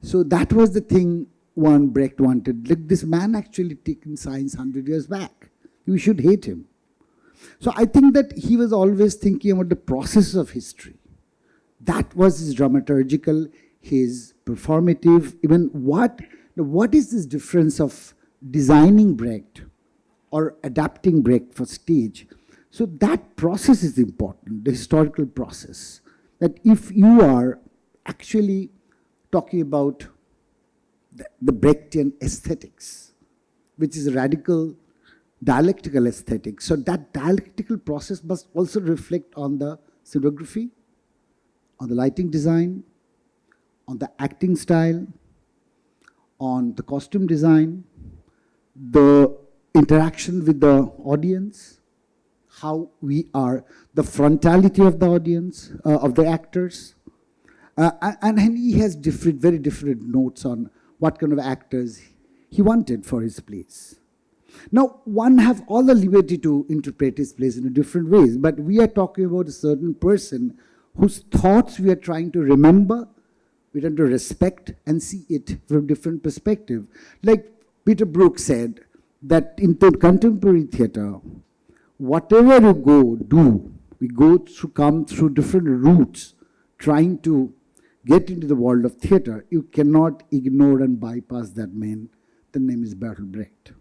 So that was the thing one Brecht wanted. Like, this man actually taken science 100 years back. You should hate him. So I think that he was always thinking about the process of history. That was his dramaturgical, his performative, even what is this difference of designing Brecht or adapting Brecht for stage? So that process is important, the historical process. That if you are actually talking about the Brechtian aesthetics, which is a radical dialectical aesthetic, so that dialectical process must also reflect on the scenography, on the lighting design, on the acting style, on the costume design, the interaction with the audience, how we are, the frontality of the audience, of the actors. And he has very different notes on what kind of actors he wanted for his plays. Now, one have all the liberty to interpret his plays in different ways, but we are talking about a certain person whose thoughts we are trying to remember, we trying to respect and see it from different perspective. Like Peter Brook said, that in contemporary theatre, whatever you do, we come through different routes, trying to get into the world of theatre. You cannot ignore and bypass that man. The name is Bertolt Brecht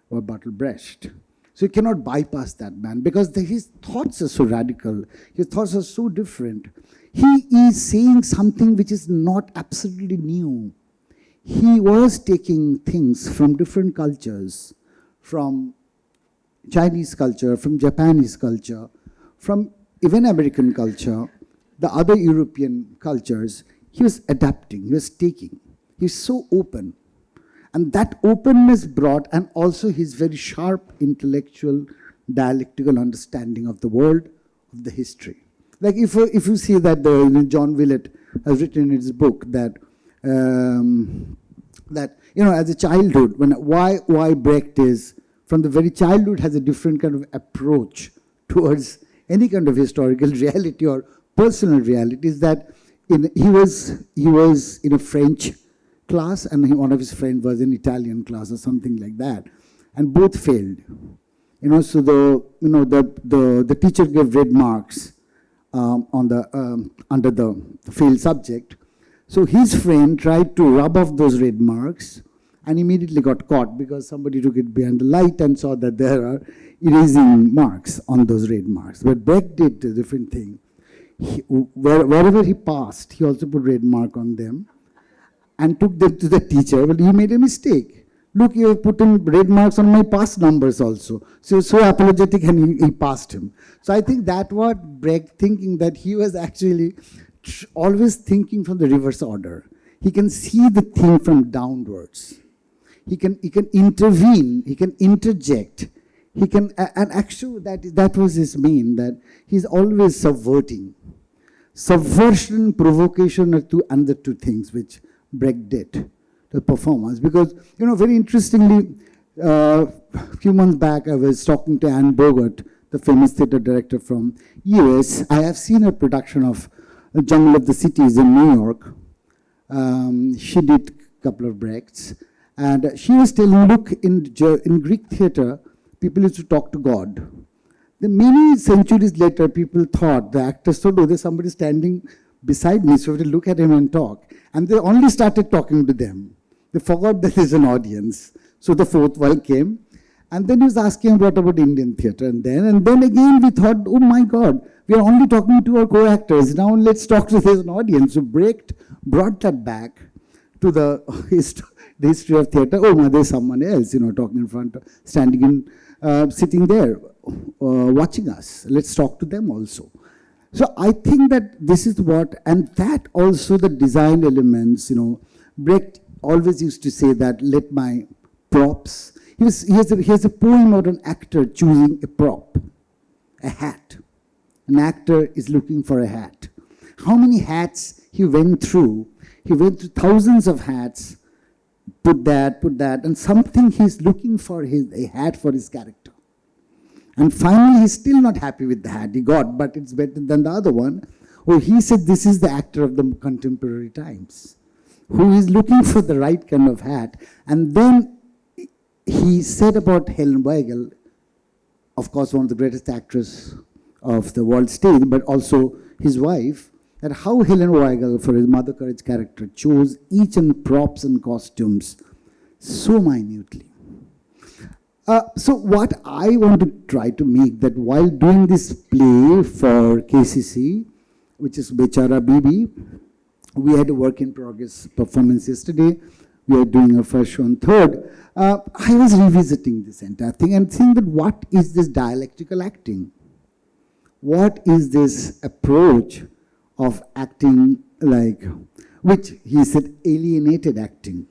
or Bertolt Brecht. So you cannot bypass that man because his thoughts are so radical. His thoughts are so different. He is saying something which is not absolutely new. He was taking things from different cultures, from Chinese culture, from Japanese culture, from even American culture, the other European cultures. He was adapting, he was taking. He was so open. And that openness brought, and also his very sharp intellectual dialectical understanding of the world, of the history. Like if you see that John Willett has written in his book that as a childhood, why Brecht is from the very childhood has a different kind of approach towards any kind of historical reality or personal reality, is that he was in a French class and one of his friends was in Italian class or something like that, and both failed. So the teacher gave red marks under the failed subject. So his friend tried to rub off those red marks and immediately got caught because somebody took it behind the light and saw that there are erasing marks on those red marks. But Brecht did a different thing. Wherever he passed, he also put red mark on them and took them to the teacher. Well, he made a mistake. Look, you have put in red marks on my past numbers also. So he was so apologetic and he passed him. So I think that what Brecht thinking, that he was actually always thinking from the reverse order. He can see the thing from downwards. He can intervene, he can interject. He can, and actually that was his main, that he's always subverting. Subversion, provocation are the two things which Brecht did, the performance. Because, very interestingly, a few months back I was talking to Anne Bogart, the famous theater director from US. I have seen a production of Jungle of the Cities in New York. She did a couple of Brechts. And she was telling, look, in Greek theater, people used to talk to God. Then many centuries later, people thought, the actors thought, oh, there's somebody standing beside me, so we have to look at him and talk. And they only started talking to them. They forgot that there's an audience. So the fourth wall came. And then he was asking what about Indian theater. And then again we thought, oh my God, we are only talking to our co-actors. Now let's talk to there's an audience. So Brecht brought that back to the history of theater. Oh, no, there's someone else, talking in front, standing in, sitting there, watching us. Let's talk to them also. So I think that this is what, and that also the design elements, Brecht always used to say that, let my props, he has a poem about an actor choosing a prop, a hat. An actor is looking for a hat. How many hats he went through? He went through thousands of hats, put that, and something he's looking for a hat for his character. And finally, he's still not happy with the hat he got, but it's better than the other one. Oh, he said this is the actor of the contemporary times, who is looking for the right kind of hat. And then he said about Helen Weigel, of course, one of the greatest actresses of the world stage, but also his wife, that how Helen Weigel, for his Mother Courage character, chose each and props and costumes so minutely. So what I want to try to make, that while doing this play for KCC, which is Bechara Bibi, we had a work in progress performance yesterday. We are doing our first show on 3rd. I was revisiting this entire thing and thinking that what is this dialectical acting? What is this approach of acting like, which he said alienated acting,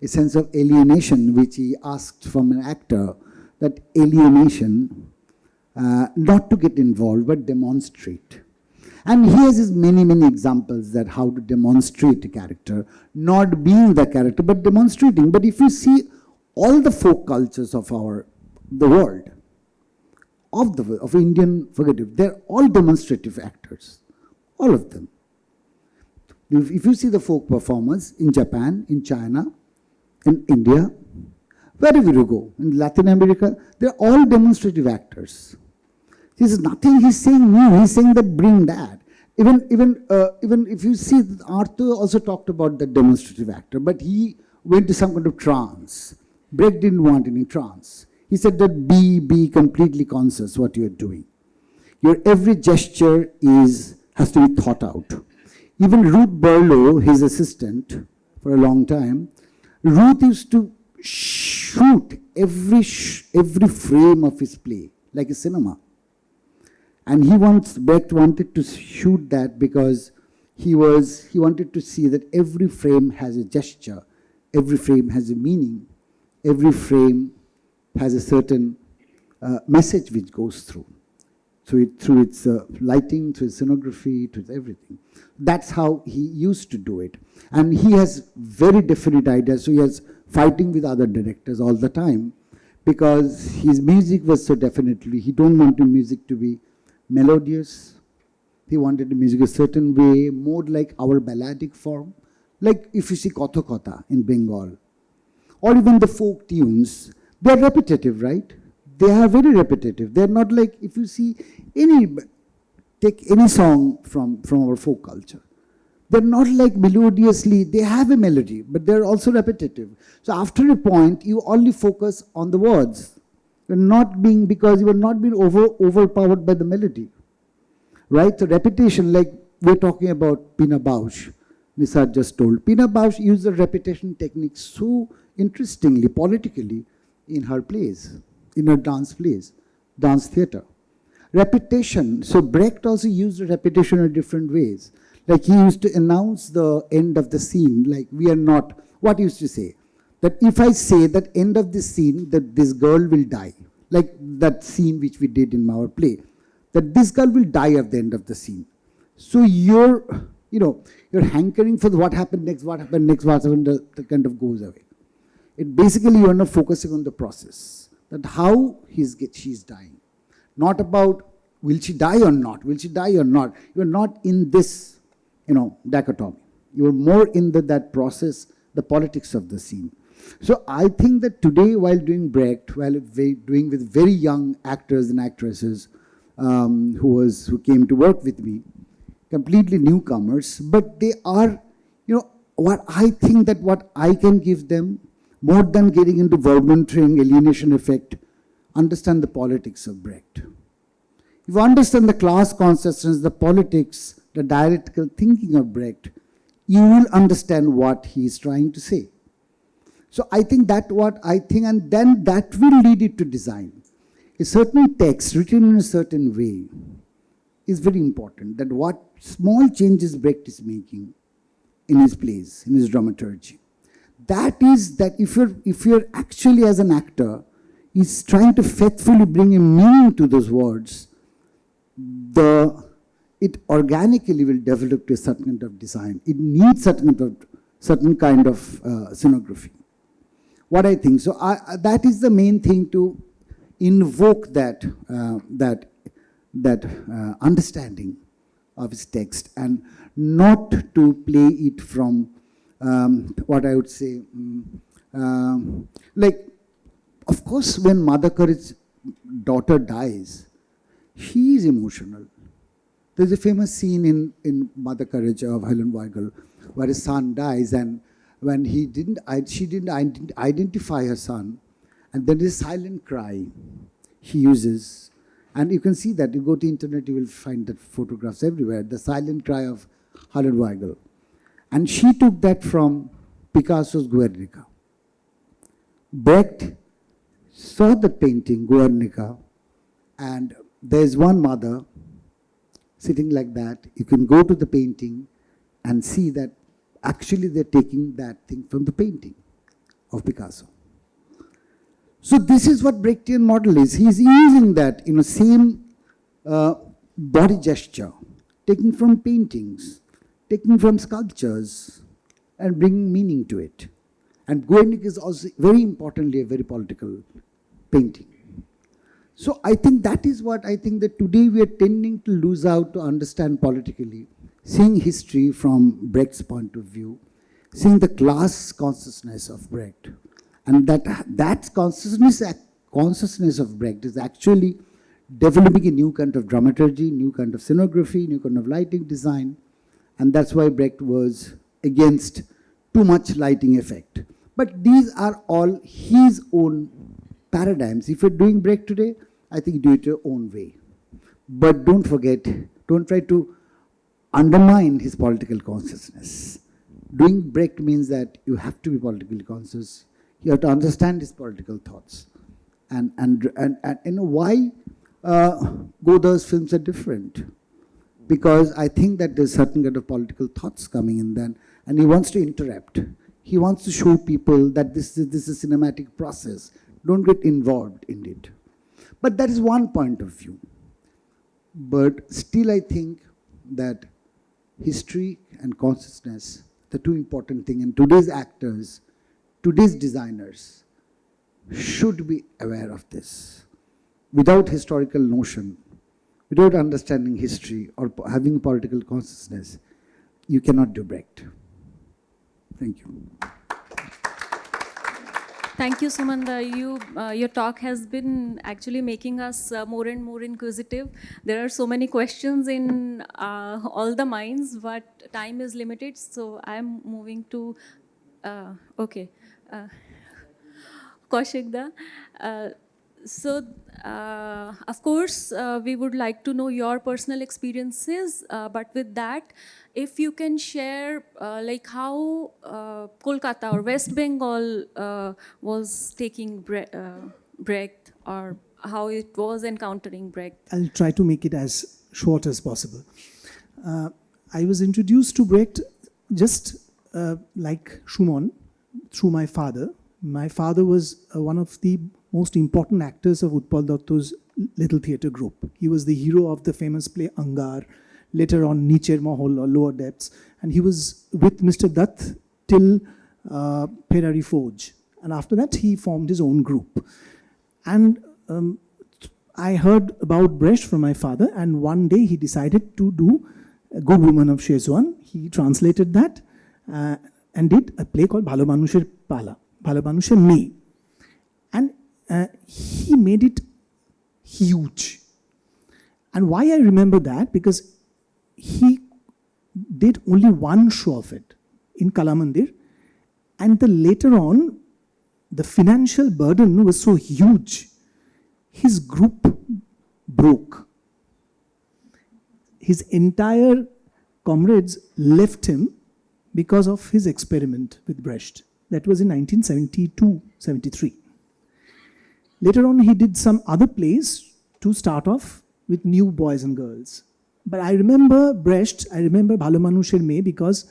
a sense of alienation which he asked from an actor, that alienation, not to get involved but demonstrate. And he has his many examples that how to demonstrate a character, not being the character but demonstrating. But if you see all the folk cultures of the world, of Indian, forget it, they're all demonstrative actors. All of them. If you see the folk performers in Japan, in China, in India, wherever you go, in Latin America, they're all demonstrative actors. There's nothing he's saying new, he's saying that bring that. Even if you see, Arthur also talked about the demonstrative actor, but he went to some kind of trance. Brecht didn't want any trance. He said that be completely conscious what you're doing. Your every gesture has to be thought out. Even Ruth Burlow, his assistant for a long time, Ruth used to shoot every frame of his play, like a cinema. And Brecht wanted to shoot that because he wanted to see that every frame has a gesture, every frame has a meaning, every frame has a certain message which goes through. Through its lighting, through its scenography, through everything. That's how he used to do it. And he has very definite ideas. So he has fighting with other directors all the time because his music was so definitely, he don't want the music to be melodious. He wanted the music a certain way, more like our balladic form. Like if you see Kolkata in Bengal, or even the folk tunes, they're repetitive, right? They are very repetitive. They're not like, if you see take any song from our folk culture. They're not like melodiously, they have a melody, but they're also repetitive. So after a point, you only focus on the words. Because you are not being overpowered by the melody. Right? So repetition, like we're talking about Pina Bausch, Nissar just told. Pina Bausch used the repetition technique so interestingly, politically, in her plays. In her dance plays, dance theatre. Repetition, so Brecht also used repetition in different ways. Like he used to announce the end of the scene, like we are not, what he used to say? That if I say that end of this scene, that this girl will die, like that scene which we did in our play, that this girl will die at the end of the scene. So you're hankering for what happened next, what happened next, what happened, that kind of goes away. It basically, you are not focusing on the process. That how she's dying. Not about will she die or not, will she die or not. You are not in this, dichotomy. You are more in that process, the politics of the scene. So I think that today, while doing Brecht, while doing with very young actors and actresses who came to work with me, completely newcomers, but they are, what I think that what I can give them, more than getting into verbontering, alienation effect, understand the politics of Brecht. If you understand the class consciousness, the politics, the dialectical thinking of Brecht, you will understand what he is trying to say. So I think that what I think, and then that will lead it to design. A certain text written in a certain way is very important, that what small changes Brecht is making in his plays, in his dramaturgy. That is that if you're actually as an actor is trying to faithfully bring a meaning to those words, it organically will develop to a certain kind of design. It needs certain kind of scenography. What I think. So that is the main thing, to invoke that understanding of his text and not to play it from what I would say, like, of course, when Mother Courage's daughter dies, she is emotional. There's a famous scene in Mother Courage of Helen Weigel where his son dies, and when she didn't identify her son, and there is a silent cry she uses, and you can see that. You go to internet, you will find that photographs everywhere. The silent cry of Helen Weigel. And she took that from Picasso's Guernica. Brecht saw the painting, Guernica, and there's one mother sitting like that. You can go to the painting and see that actually they're taking that thing from the painting of Picasso. So this is what Brechtian model is. He's using that, same body gesture, taking from paintings, taking from sculptures, and bringing meaning to it. And Guernica is also, very importantly, a very political painting. So I think that is what I think that today we are tending to lose out to understand politically, seeing history from Brecht's point of view, seeing the class consciousness of Brecht. And that consciousness of Brecht is actually developing a new kind of dramaturgy, new kind of scenography, new kind of lighting design. And that's why Brecht was against too much lighting effect. But these are all his own paradigms. If you're doing Brecht today, I think do it your own way. But don't forget, don't try to undermine his political consciousness. Doing Brecht means that you have to be politically conscious. You have to understand his political thoughts. And why Godard's films are different. Because I think that there's certain kind of political thoughts coming in then, and he wants to interrupt. He wants to show people that this is a cinematic process. Don't get involved in it. But that is one point of view. But still I think that history and consciousness, the two important things, and today's actors, today's designers should be aware of this. Without historical notion, without understanding history or having political consciousness, you cannot do Brecht. Thank you. Thank you, Sumanda. Your talk has been actually making us more and more inquisitive. There are so many questions in all the minds, but time is limited, so I'm moving to, okay, Kaushikda. Of course, we would like to know your personal experiences, but with that, if you can share like how Kolkata or West Bengal was taking Brecht, or how it was encountering Brecht. I'll try to make it as short as possible. I was introduced to Brecht just like Schumann through my father. My father was one of the most important actors of Utpal Datta's Little Theatre Group. He was the hero of the famous play Angar, later on Nicher Mahal or Lower Depths, and he was with Mr. Dutt till Ferrari Forge. And after that, he formed his own group. And I heard about Brecht from my father, and one day he decided to do A Good Woman of Shezwan. He translated that and did a play called Bhalo Manusher Pala, Bhalo Manusher Me. And he made it huge. And why I remember that? Because he did only one show of it in Kalamandir, and later on, the financial burden was so huge, his group broke. His entire comrades left him because of his experiment with Brecht. That was in 1972-73. Later on, he did some other plays to start off with new boys and girls. But I remember Brecht, I remember Bhalo Manusher Me, because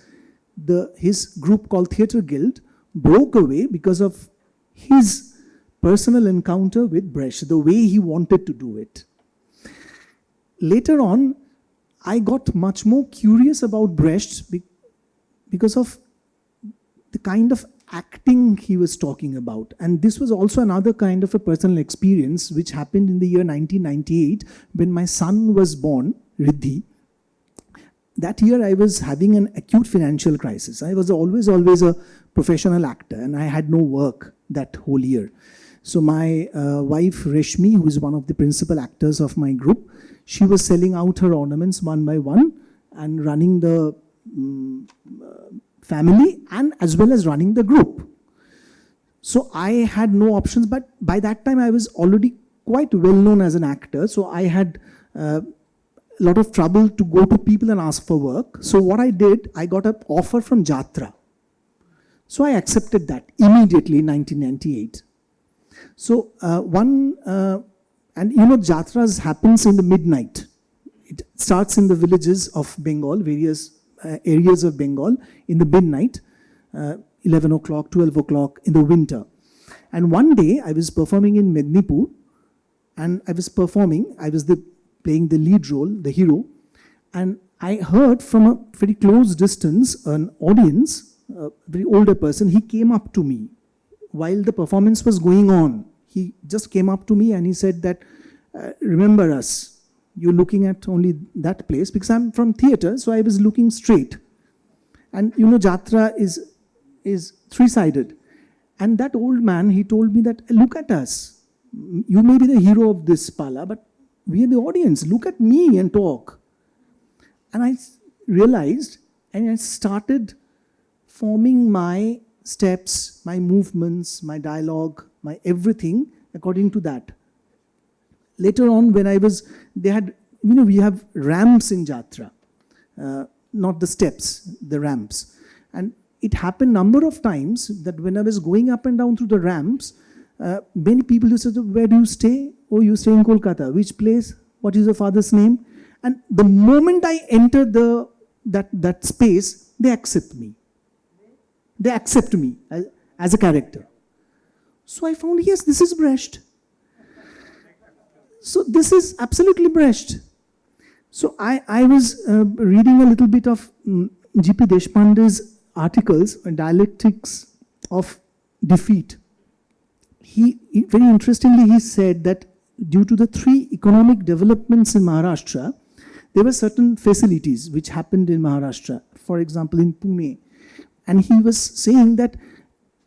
his group called Theatre Guild broke away because of his personal encounter with Brecht, the way he wanted to do it. Later on, I got much more curious about Brecht because of the kind of acting he was talking about. And this was also another kind of a personal experience which happened in the year 1998 when my son was born, Riddhi. That year I was having an acute financial crisis. I was always a professional actor, and I had no work that whole year. So my wife Reshmi, who is one of the principal actors of my group, she was selling out her ornaments one by one and running the family and as well as running the group. So I had no options, but by that time I was already quite well known as an actor, so I had a lot of trouble to go to people and ask for work. So what I did, I got an offer from Jatra. So I accepted that immediately in 1998. So and you know, Jatras happens in the midnight. It starts in the villages of Bengal, various areas of Bengal in the midnight, 11 o'clock, 12 o'clock in the winter. And one day I was performing in Mednipur, and I was playing the lead role, the hero, and I heard from a very close distance an audience, a very older person. He came up to me while the performance was going on. He just came up to me and he said that, remember us, you're looking at only that place, because I'm from theatre, so I was looking straight. And you know, Jatra is three-sided. And that old man, he told me that, look at us. You may be the hero of this Pala, but we are the audience. Look at me and talk. And I realized, and I started forming my steps, my movements, my dialogue, my everything according to that. Later on, when they had, you know, we have ramps in Jatra, not the steps, the ramps. And it happened number of times that when I was going up and down through the ramps, many people used to say, where do you stay? Oh, you stay in Kolkata. Which place? What is your father's name? And the moment I enter that space, they accept me. They accept me as a character. So I found, yes, this is Brecht. So this is absolutely Brecht. So I was reading a little bit of G.P. Deshpande's articles, Dialectics of Defeat. Very interestingly, he said that due to the 3 economic developments in Maharashtra, there were certain facilities which happened in Maharashtra, for example, in Pune. And he was saying that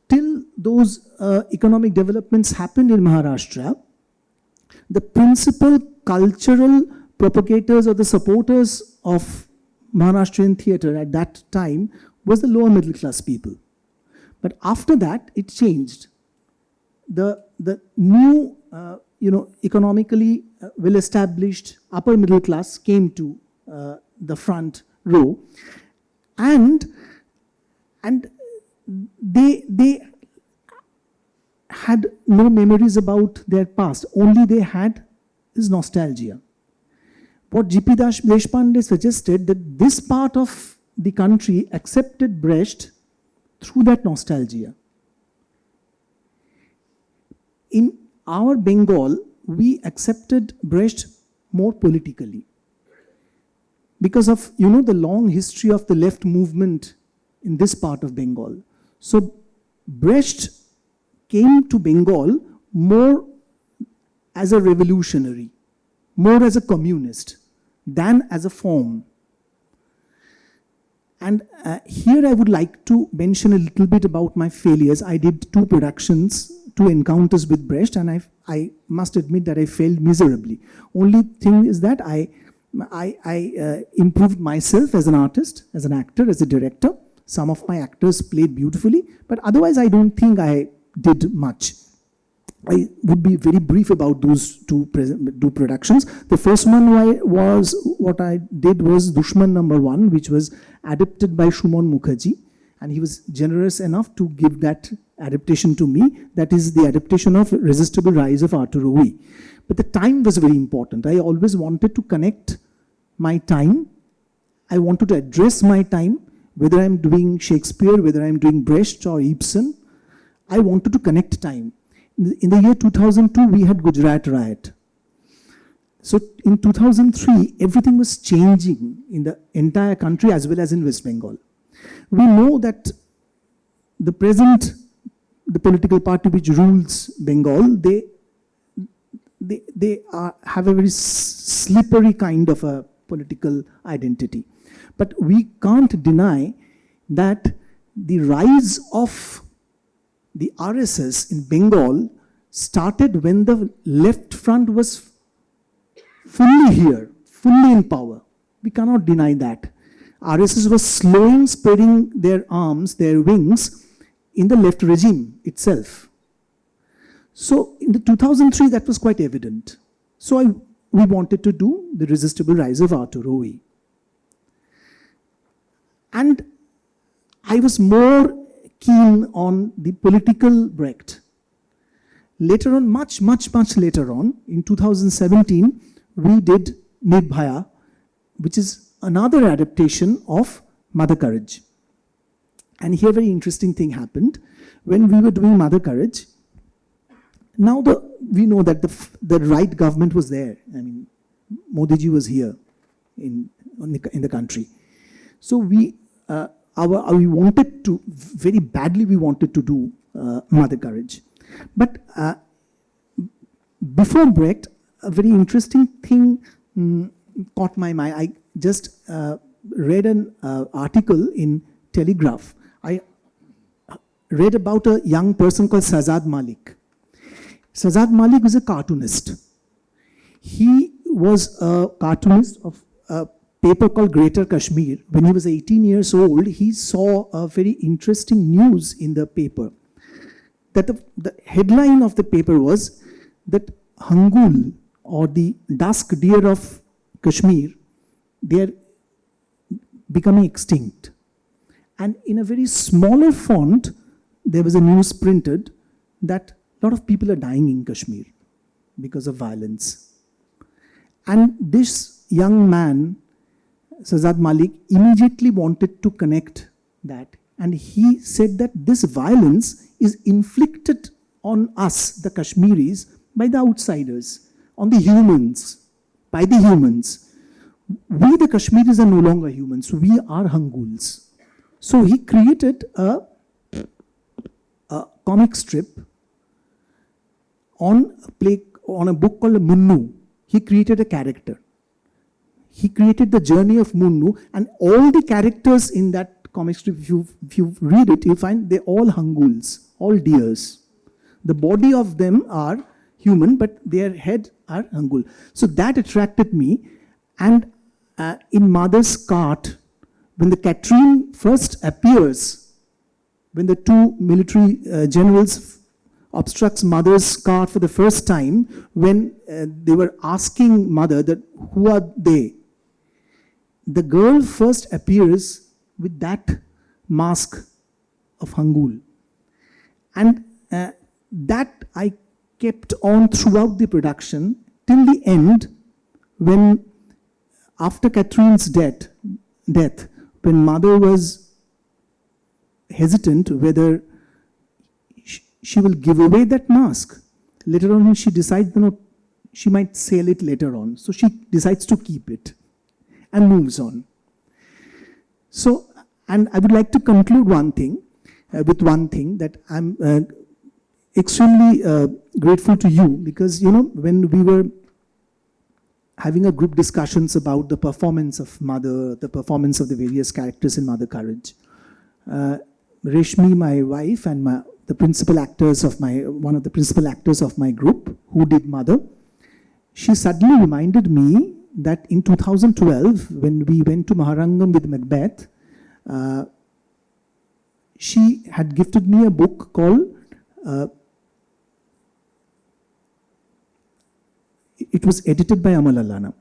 till those economic developments happened in Maharashtra, the principal cultural propagators or the supporters of Maharashtrian theatre at that time was the lower middle class people. But after that, it changed. The new, economically well-established upper middle class came to the front row, and they had no memories about their past. Only they had is nostalgia. What G.P. Deshpande suggested that this part of the country accepted Brecht through that nostalgia. In our Bengal, we accepted Brecht more politically because of, the long history of the left movement in this part of Bengal. So Brecht came to Bengal more as a revolutionary, more as a communist than as a form. And here I would like to mention a little bit about my failures. I did 2 productions, 2 encounters with Brecht, and I must admit that I failed miserably. Only thing is that I improved myself as an artist, as an actor, as a director. Some of my actors played beautifully, but otherwise I don't think I did much. I would be very brief about those two productions. The first one was Dushman number 1, which was adapted by Suman Mukhopadhyay, and he was generous enough to give that adaptation to me. That is the adaptation of Irresistible Rise of Arthur Rowe. But the time was very important. I always wanted to connect my time. I wanted to address my time, whether I'm doing Shakespeare, whether I'm doing Brecht or Ibsen. I wanted to connect time. In the year 2002, we had Gujarat riot. So in 2003, everything was changing in the entire country as well as in West Bengal. We know that the political party which rules Bengal, they have a very slippery kind of a political identity. But we can't deny that the rise of the RSS in Bengal started when the left front was fully here, fully in power. We cannot deny that. RSS was slowing, spreading their arms, their wings in the left regime itself. So in the 2003, that was quite evident. So we wanted to do The Irresistible Rise of Arthur Rowe. And I was more keen on the political Brecht. Later on, much later on, in 2017, we did Nirbhaya, which is another adaptation of Mother Courage. And here a very interesting thing happened. When we were doing Mother Courage, now we know that the right government was there. I mean, Modi ji was here in the country. So we wanted to, very badly we wanted to do Mother Courage. But before Brecht, a very interesting thing caught my mind. I just read an article in Telegraph. I read about a young person called Shahzad Malik. Shahzad Malik was a cartoonist. He was a cartoonist of a paper called Greater Kashmir. When he was 18 years old, he saw a very interesting news in the paper. That the headline of the paper was that Hangul, or the dusk deer of Kashmir, they are becoming extinct. And in a very smaller font, there was a news printed that a lot of people are dying in Kashmir because of violence. And this young man, Shahzad Malik, immediately wanted to connect that. And he said that this violence is inflicted on us, the Kashmiris, by the outsiders on the humans, by the humans. We, the Kashmiris, are no longer humans. We are Hanguls. So he created a comic strip on a book called Munnu. He created a character. He created the journey of Munnu, and all the characters in that comic strip, if you read it, you find they're all Hanguls, all deers. The body of them are human, but their head are Hangul. So that attracted me. And in Mother's cart, when the Catherine first appears, when the two military generals obstructs Mother's cart for the first time, when they were asking Mother that who are they, the girl first appears with that mask of Hangul. And that I kept on throughout the production till the end, when after Catherine's death, when Mother was hesitant whether she will give away that mask. Later on, she decides, she might sell it later on. So she decides to keep it and moves on. So, and I would like to conclude with one thing that I'm extremely grateful to you, because, when we were having a group discussions about the performance of Mother, the performance of the various characters in Mother Courage, Reshmi, my wife, and one of the principal actors of my group who did Mother, she suddenly reminded me that in 2012, when we went to Maharangam with Macbeth, she had gifted me a book called, it was edited by Amal Allana.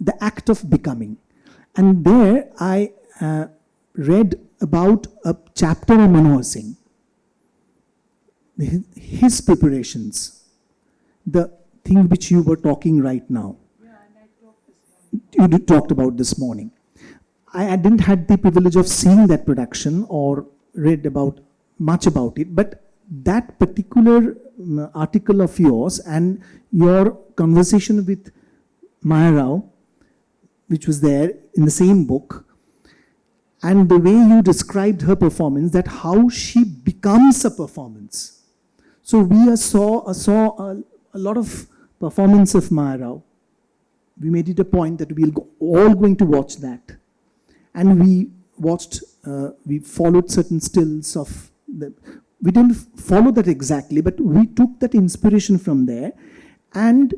The Act of Becoming. And there I read about a chapter on Manohar Singh, his preparations, the thing which you were talking right now. Yeah, and you talked about this morning. I didn't have the privilege of seeing that production or read much about it, but that particular article of yours and your conversation with Maya Rao, which was there in the same book, and the way you described her performance, that how she becomes a performance. So we saw a lot of performance of Maya Rao. We made it a point that we're all going to watch that. And we followed certain stills of we didn't follow that exactly, but we took that inspiration from there. And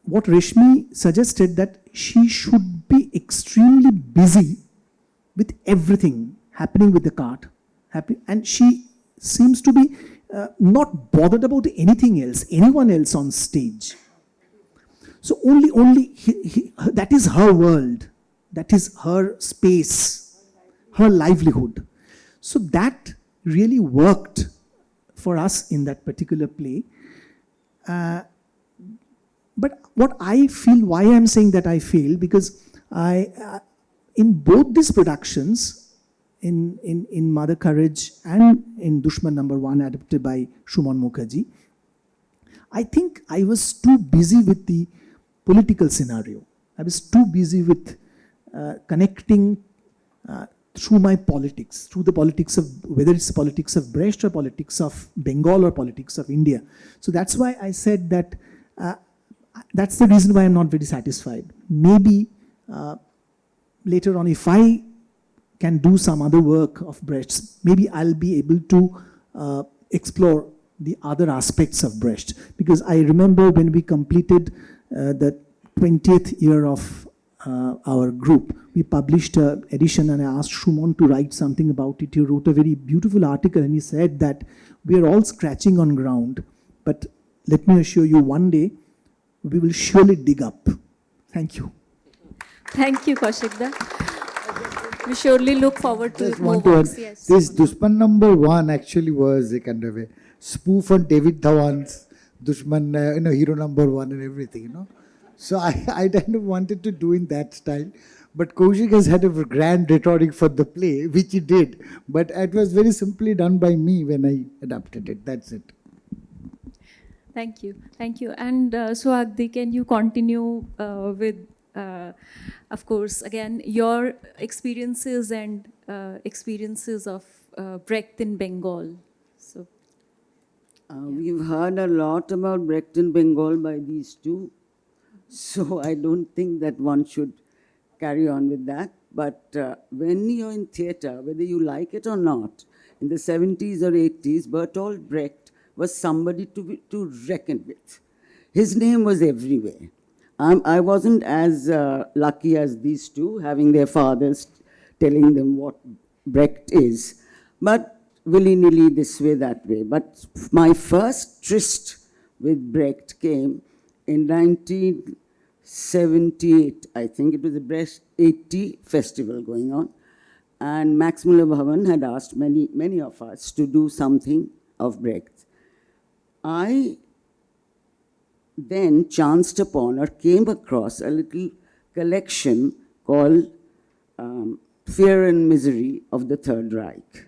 what Reshmi suggested, that she should be extremely busy with everything happening with the cart. And she seems to be not bothered about anything else, anyone else on stage. So only that is her world. That is her space, her livelihood. So that really worked for us in that particular play. But what I feel, why I'm saying that I feel, because in both these productions, in Mother Courage and in Dushman Number 1, adapted by Suman Mukhopadhyay, I think I was too busy with the political scenario. I was too busy with connecting through my politics, through the politics of, whether it's the politics of Brecht or politics of Bengal or politics of India. So that's why I said that, that's the reason why I'm not very satisfied. Maybe later on, if I can do some other work of Brecht's, maybe I'll be able to explore the other aspects of Brecht. Because I remember when we completed the 20th year of our group, we published an edition, and I asked Suman to write something about it. He wrote a very beautiful article, and he said that we are all scratching on ground, but let me assure you, one day we will surely dig up. Thank you. Thank you, Kaushik-da. We surely look forward to more works. Yes. This Dushman Number 1 actually was a kind of a spoof on David Dhawan's Dushman, Hero Number 1 and everything, So I kind of wanted to do in that style. But Kaushik has had a grand rhetoric for the play, which he did. But it was very simply done by me when I adapted it. That's it. Thank you. Thank you. And Suagdi, can you continue with, of course, again, your experiences and experiences of Brecht in Bengal? So, We've heard a lot about Brecht in Bengal by these two, so I don't think that one should carry on with that. But when you're in theatre, whether you like it or not, in the 70s or 80s, Bertolt Brecht was somebody to reckon with. His name was everywhere. I wasn't as lucky as these two, having their fathers telling them what Brecht is, but willy-nilly this way, that way. But my first tryst with Brecht came in 1978, I think. It was a Brecht 80 festival going on. And Max Muller Bhavan had asked many of us to do something of Brecht. I then chanced upon or came across a little collection called Fear and Misery of the Third Reich.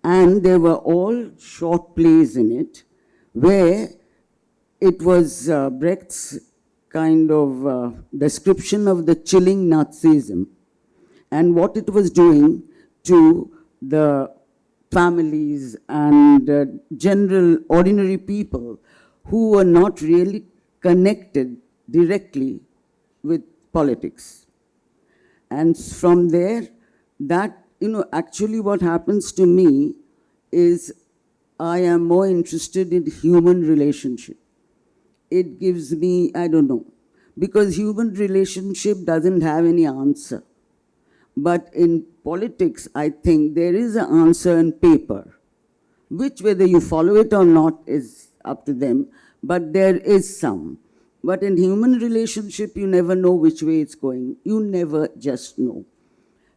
And there were all short plays in it where it was Brecht's kind of description of the chilling Nazism and what it was doing to the families and general ordinary people who were not really connected directly with politics. And from there, that, actually what happens to me is I am more interested in human relationship. It gives me, I don't know, because human relationship doesn't have any answer. But in politics, I think there is an answer in paper, which whether you follow it or not is up to them, but there is some. But in human relationship, you never know which way it's going. You never just know.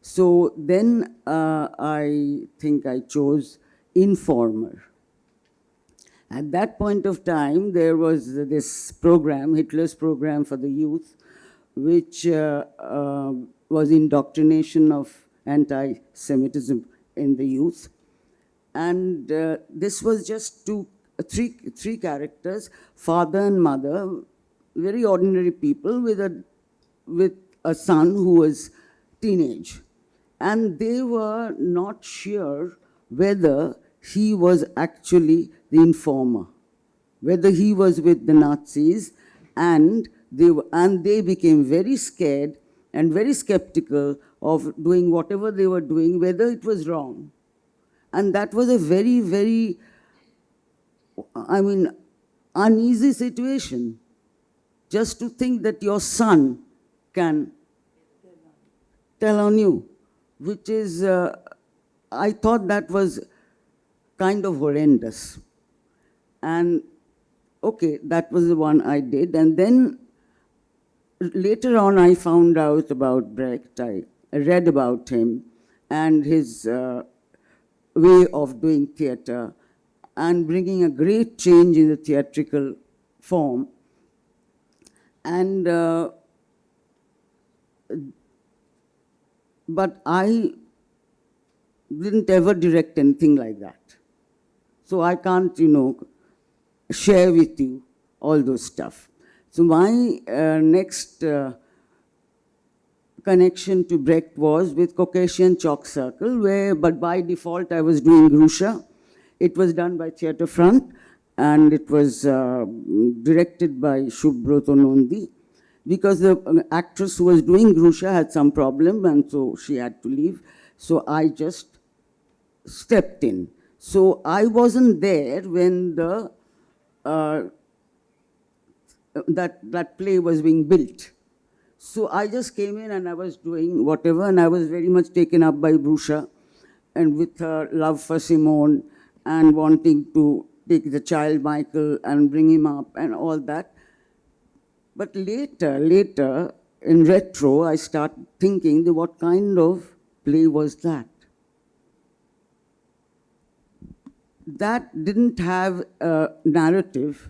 So then I think I chose Informer. At that point of time, there was this program, Hitler's program for the youth, which was indoctrination of anti-Semitism in the youth. And this was just three characters, father and mother, very ordinary people with a son who was teenage. And they were not sure whether he was actually the informer, whether he was with the Nazis, and they became very scared and very skeptical of doing whatever they were doing, whether it was wrong. And that was a very, very, uneasy situation. Just to think that your son can tell on you, which is, I thought that was kind of horrendous. And okay, that was the one I did. And then later on, I found out about Brecht. I read about him and his way of doing theatre and bringing a great change in the theatrical form. And but I didn't ever direct anything like that. So I can't, share with you all those stuff. So my next connection to Brecht was with Caucasian Chalk Circle, but by default I was doing Grusha. It was done by Theatre Front, and it was directed by Shubhroto Nondi, because the actress who was doing Grusha had some problem, and so she had to leave. So I just stepped in. So I wasn't there when that play was being built. So I just came in and I was doing whatever, and I was very much taken up by Grusha, and with her love for Simone, and wanting to take the child Michael and bring him up and all that. But later, in retro, I start thinking, what kind of play was that? That didn't have a narrative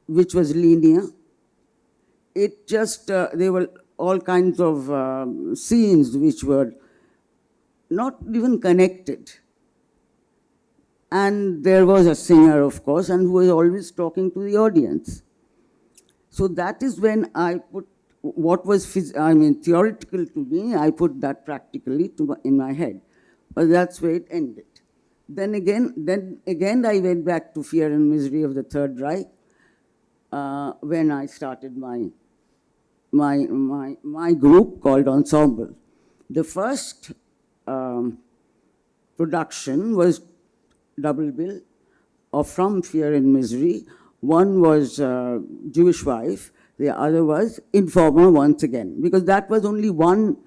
which was linear. It just, there were all kinds of scenes which were not even connected. And there was a singer, of course, and who was always talking to the audience. So that is when I put what was theoretical to me, I put that practically in my head. But that's where it ended. Then again, I went back to Fear and Misery of the Third Reich when I started my group called Ensemble. The first production was double bill from Fear and Misery. One was Jewish Wife, the other was Informer once again, because that was only one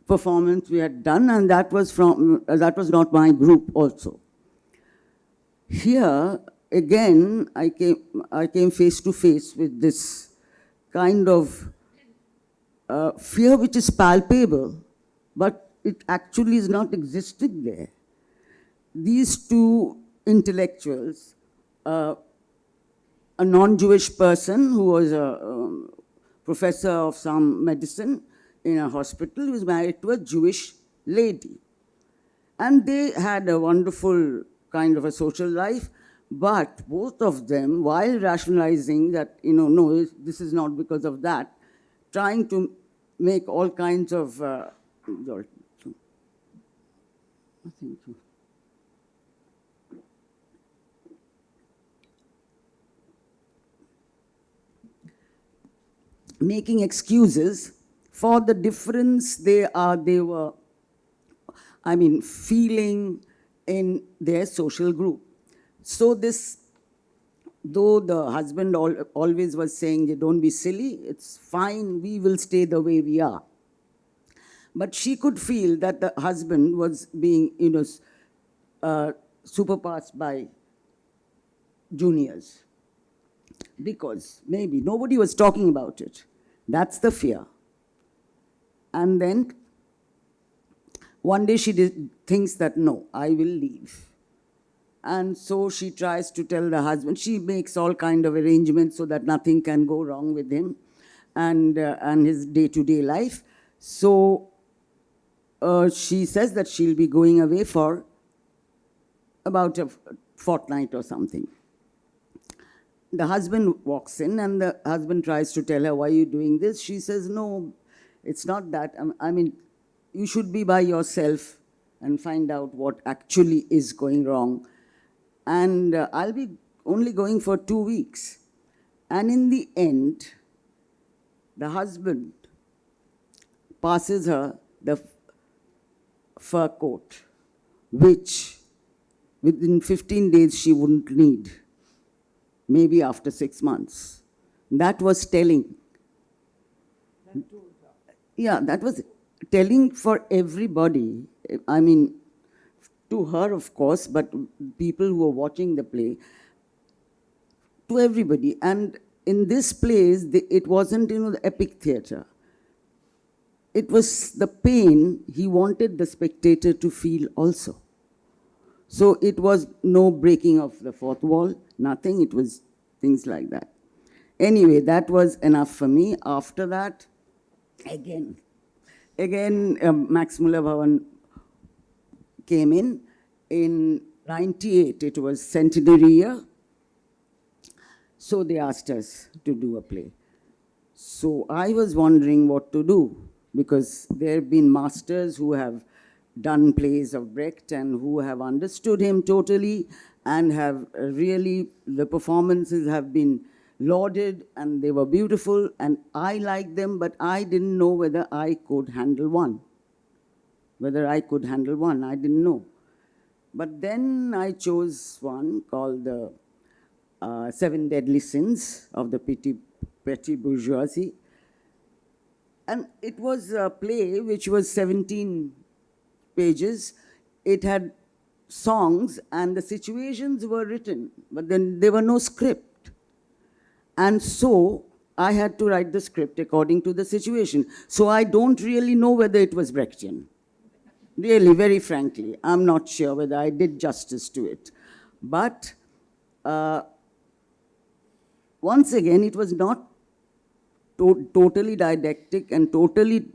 performance we had done, and that was not my group also. Here again, I came face to face with this kind of fear which is palpable, but it actually is not existing there. These two intellectuals, a non-Jewish person who was a professor of some medicine in a hospital, was married to a Jewish lady. And they had a wonderful kind of a social life, but both of them, while rationalizing that, no, this is not because of that, trying to make all kinds of, making excuses for the difference they were, feeling in their social group. So this, though the husband always was saying, don't be silly, it's fine, we will stay the way we are. But she could feel that the husband was being, superpassed by juniors. Because maybe nobody was talking about it. That's the fear. And then one day she thinks that, no, I will leave. And so she tries to tell the husband. She makes all kind of arrangements so that nothing can go wrong with him and his day-to-day life. So she says that she'll be going away for about a fortnight or something. The husband walks in and the husband tries to tell her, why are you doing this? She says, no, it's not that. You should be by yourself and find out what actually is going wrong. And I'll be only going for 2 weeks. And in the end, the husband passes her the fur coat, which within 15 days she wouldn't need. Maybe after 6 months. That was telling. Yeah, that was telling for everybody. To her, of course, but people who were watching the play, to everybody. And in this place, it wasn't, the epic theatre. It was the pain he wanted the spectator to feel also. So it was no breaking of the fourth wall, nothing. It was things like that. Anyway, that was enough for me. After that, again, Max Muller-Bhavan came in 98. It was centenary year. So they asked us to do a play. So I was wondering what to do, because there have been masters who have done plays of Brecht and who have understood him totally and have really, the performances have been lauded and they were beautiful and I liked them, but I didn't know whether I could handle one. I didn't know. But then I chose one called the 7 Deadly Sins of the Petty Bourgeoisie. And it was a play which was 17 pages. It had songs and the situations were written, but then there were no script. And so I had to write the script according to the situation. So I don't really know whether it was Brechtian. Really, very frankly, I'm not sure whether I did justice to it. But once again, it was not totally didactic and totally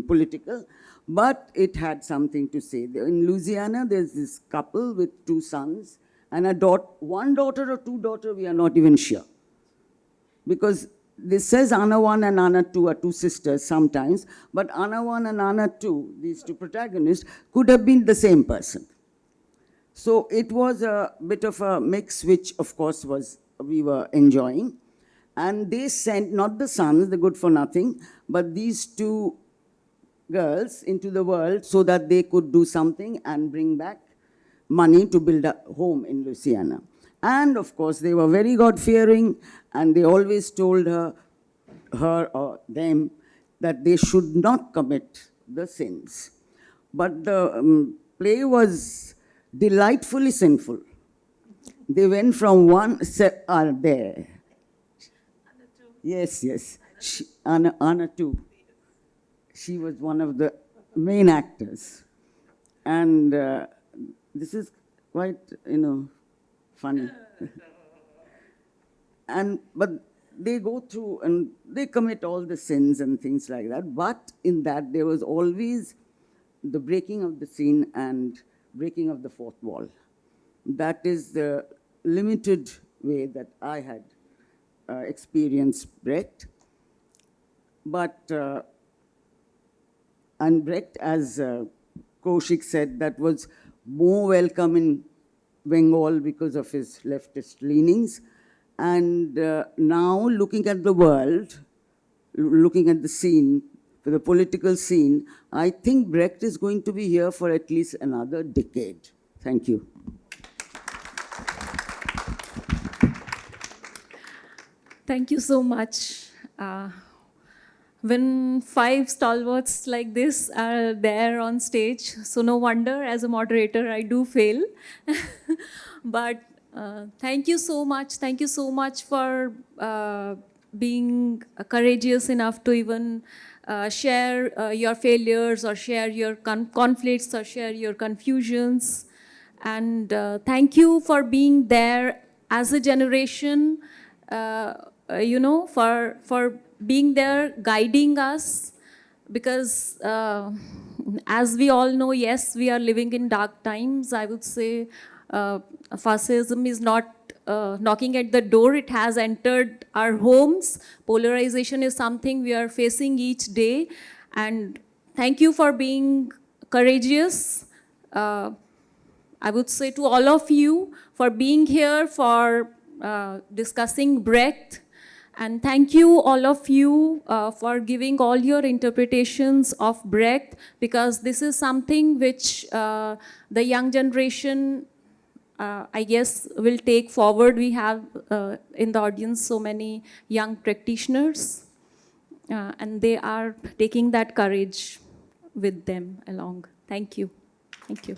political, But it had something to say. In Louisiana, there's this couple with 2 sons and one daughter or 2 daughters, we are not even sure. Because this says Anna 1 and Anna 2 are 2 sisters sometimes, but Anna 1 and Anna 2, these 2 protagonists, could have been the same person. So it was a bit of a mix, which of course we were enjoying. And they sent, not the sons, the good for nothing, but these 2 girls into the world so that they could do something and bring back money to build a home in Louisiana. And of course, they were very God-fearing, and they always told her or them that they should not commit the sins. But the play was delightfully sinful. They went from there. Yes, yes. Anna 2. She was one of the main actors. And this is quite, funny. But they go through and they commit all the sins and things like that. But in that, there was always the breaking of the scene and breaking of the 4th wall. That is the limited way that I had experienced Brecht. But, and Brecht, as Kaushik said, that was more welcome in Bengal because of his leftist leanings. And now, looking at the world, looking at the scene, the political scene, I think Brecht is going to be here for at least another decade. Thank you. Thank you so much. When 5 stalwarts like this are there on stage, so no wonder as a moderator I do fail. But thank you so much. Thank you so much for being courageous enough to even share your failures or share your conflicts or share your confusions. And thank you for being there as a generation, for being there guiding us. Because as we all know, yes, we are living in dark times. I would say fascism is not knocking at the door, it has entered our homes. Polarization is something we are facing each day. And thank you for being courageous. I would say to all of you for being here, for discussing Brecht. And thank you, all of you, for giving all your interpretations of Brecht, because this is something which the young generation, I guess, will take forward. We have in the audience so many young practitioners, and they are taking that courage with them along. Thank you. Thank you.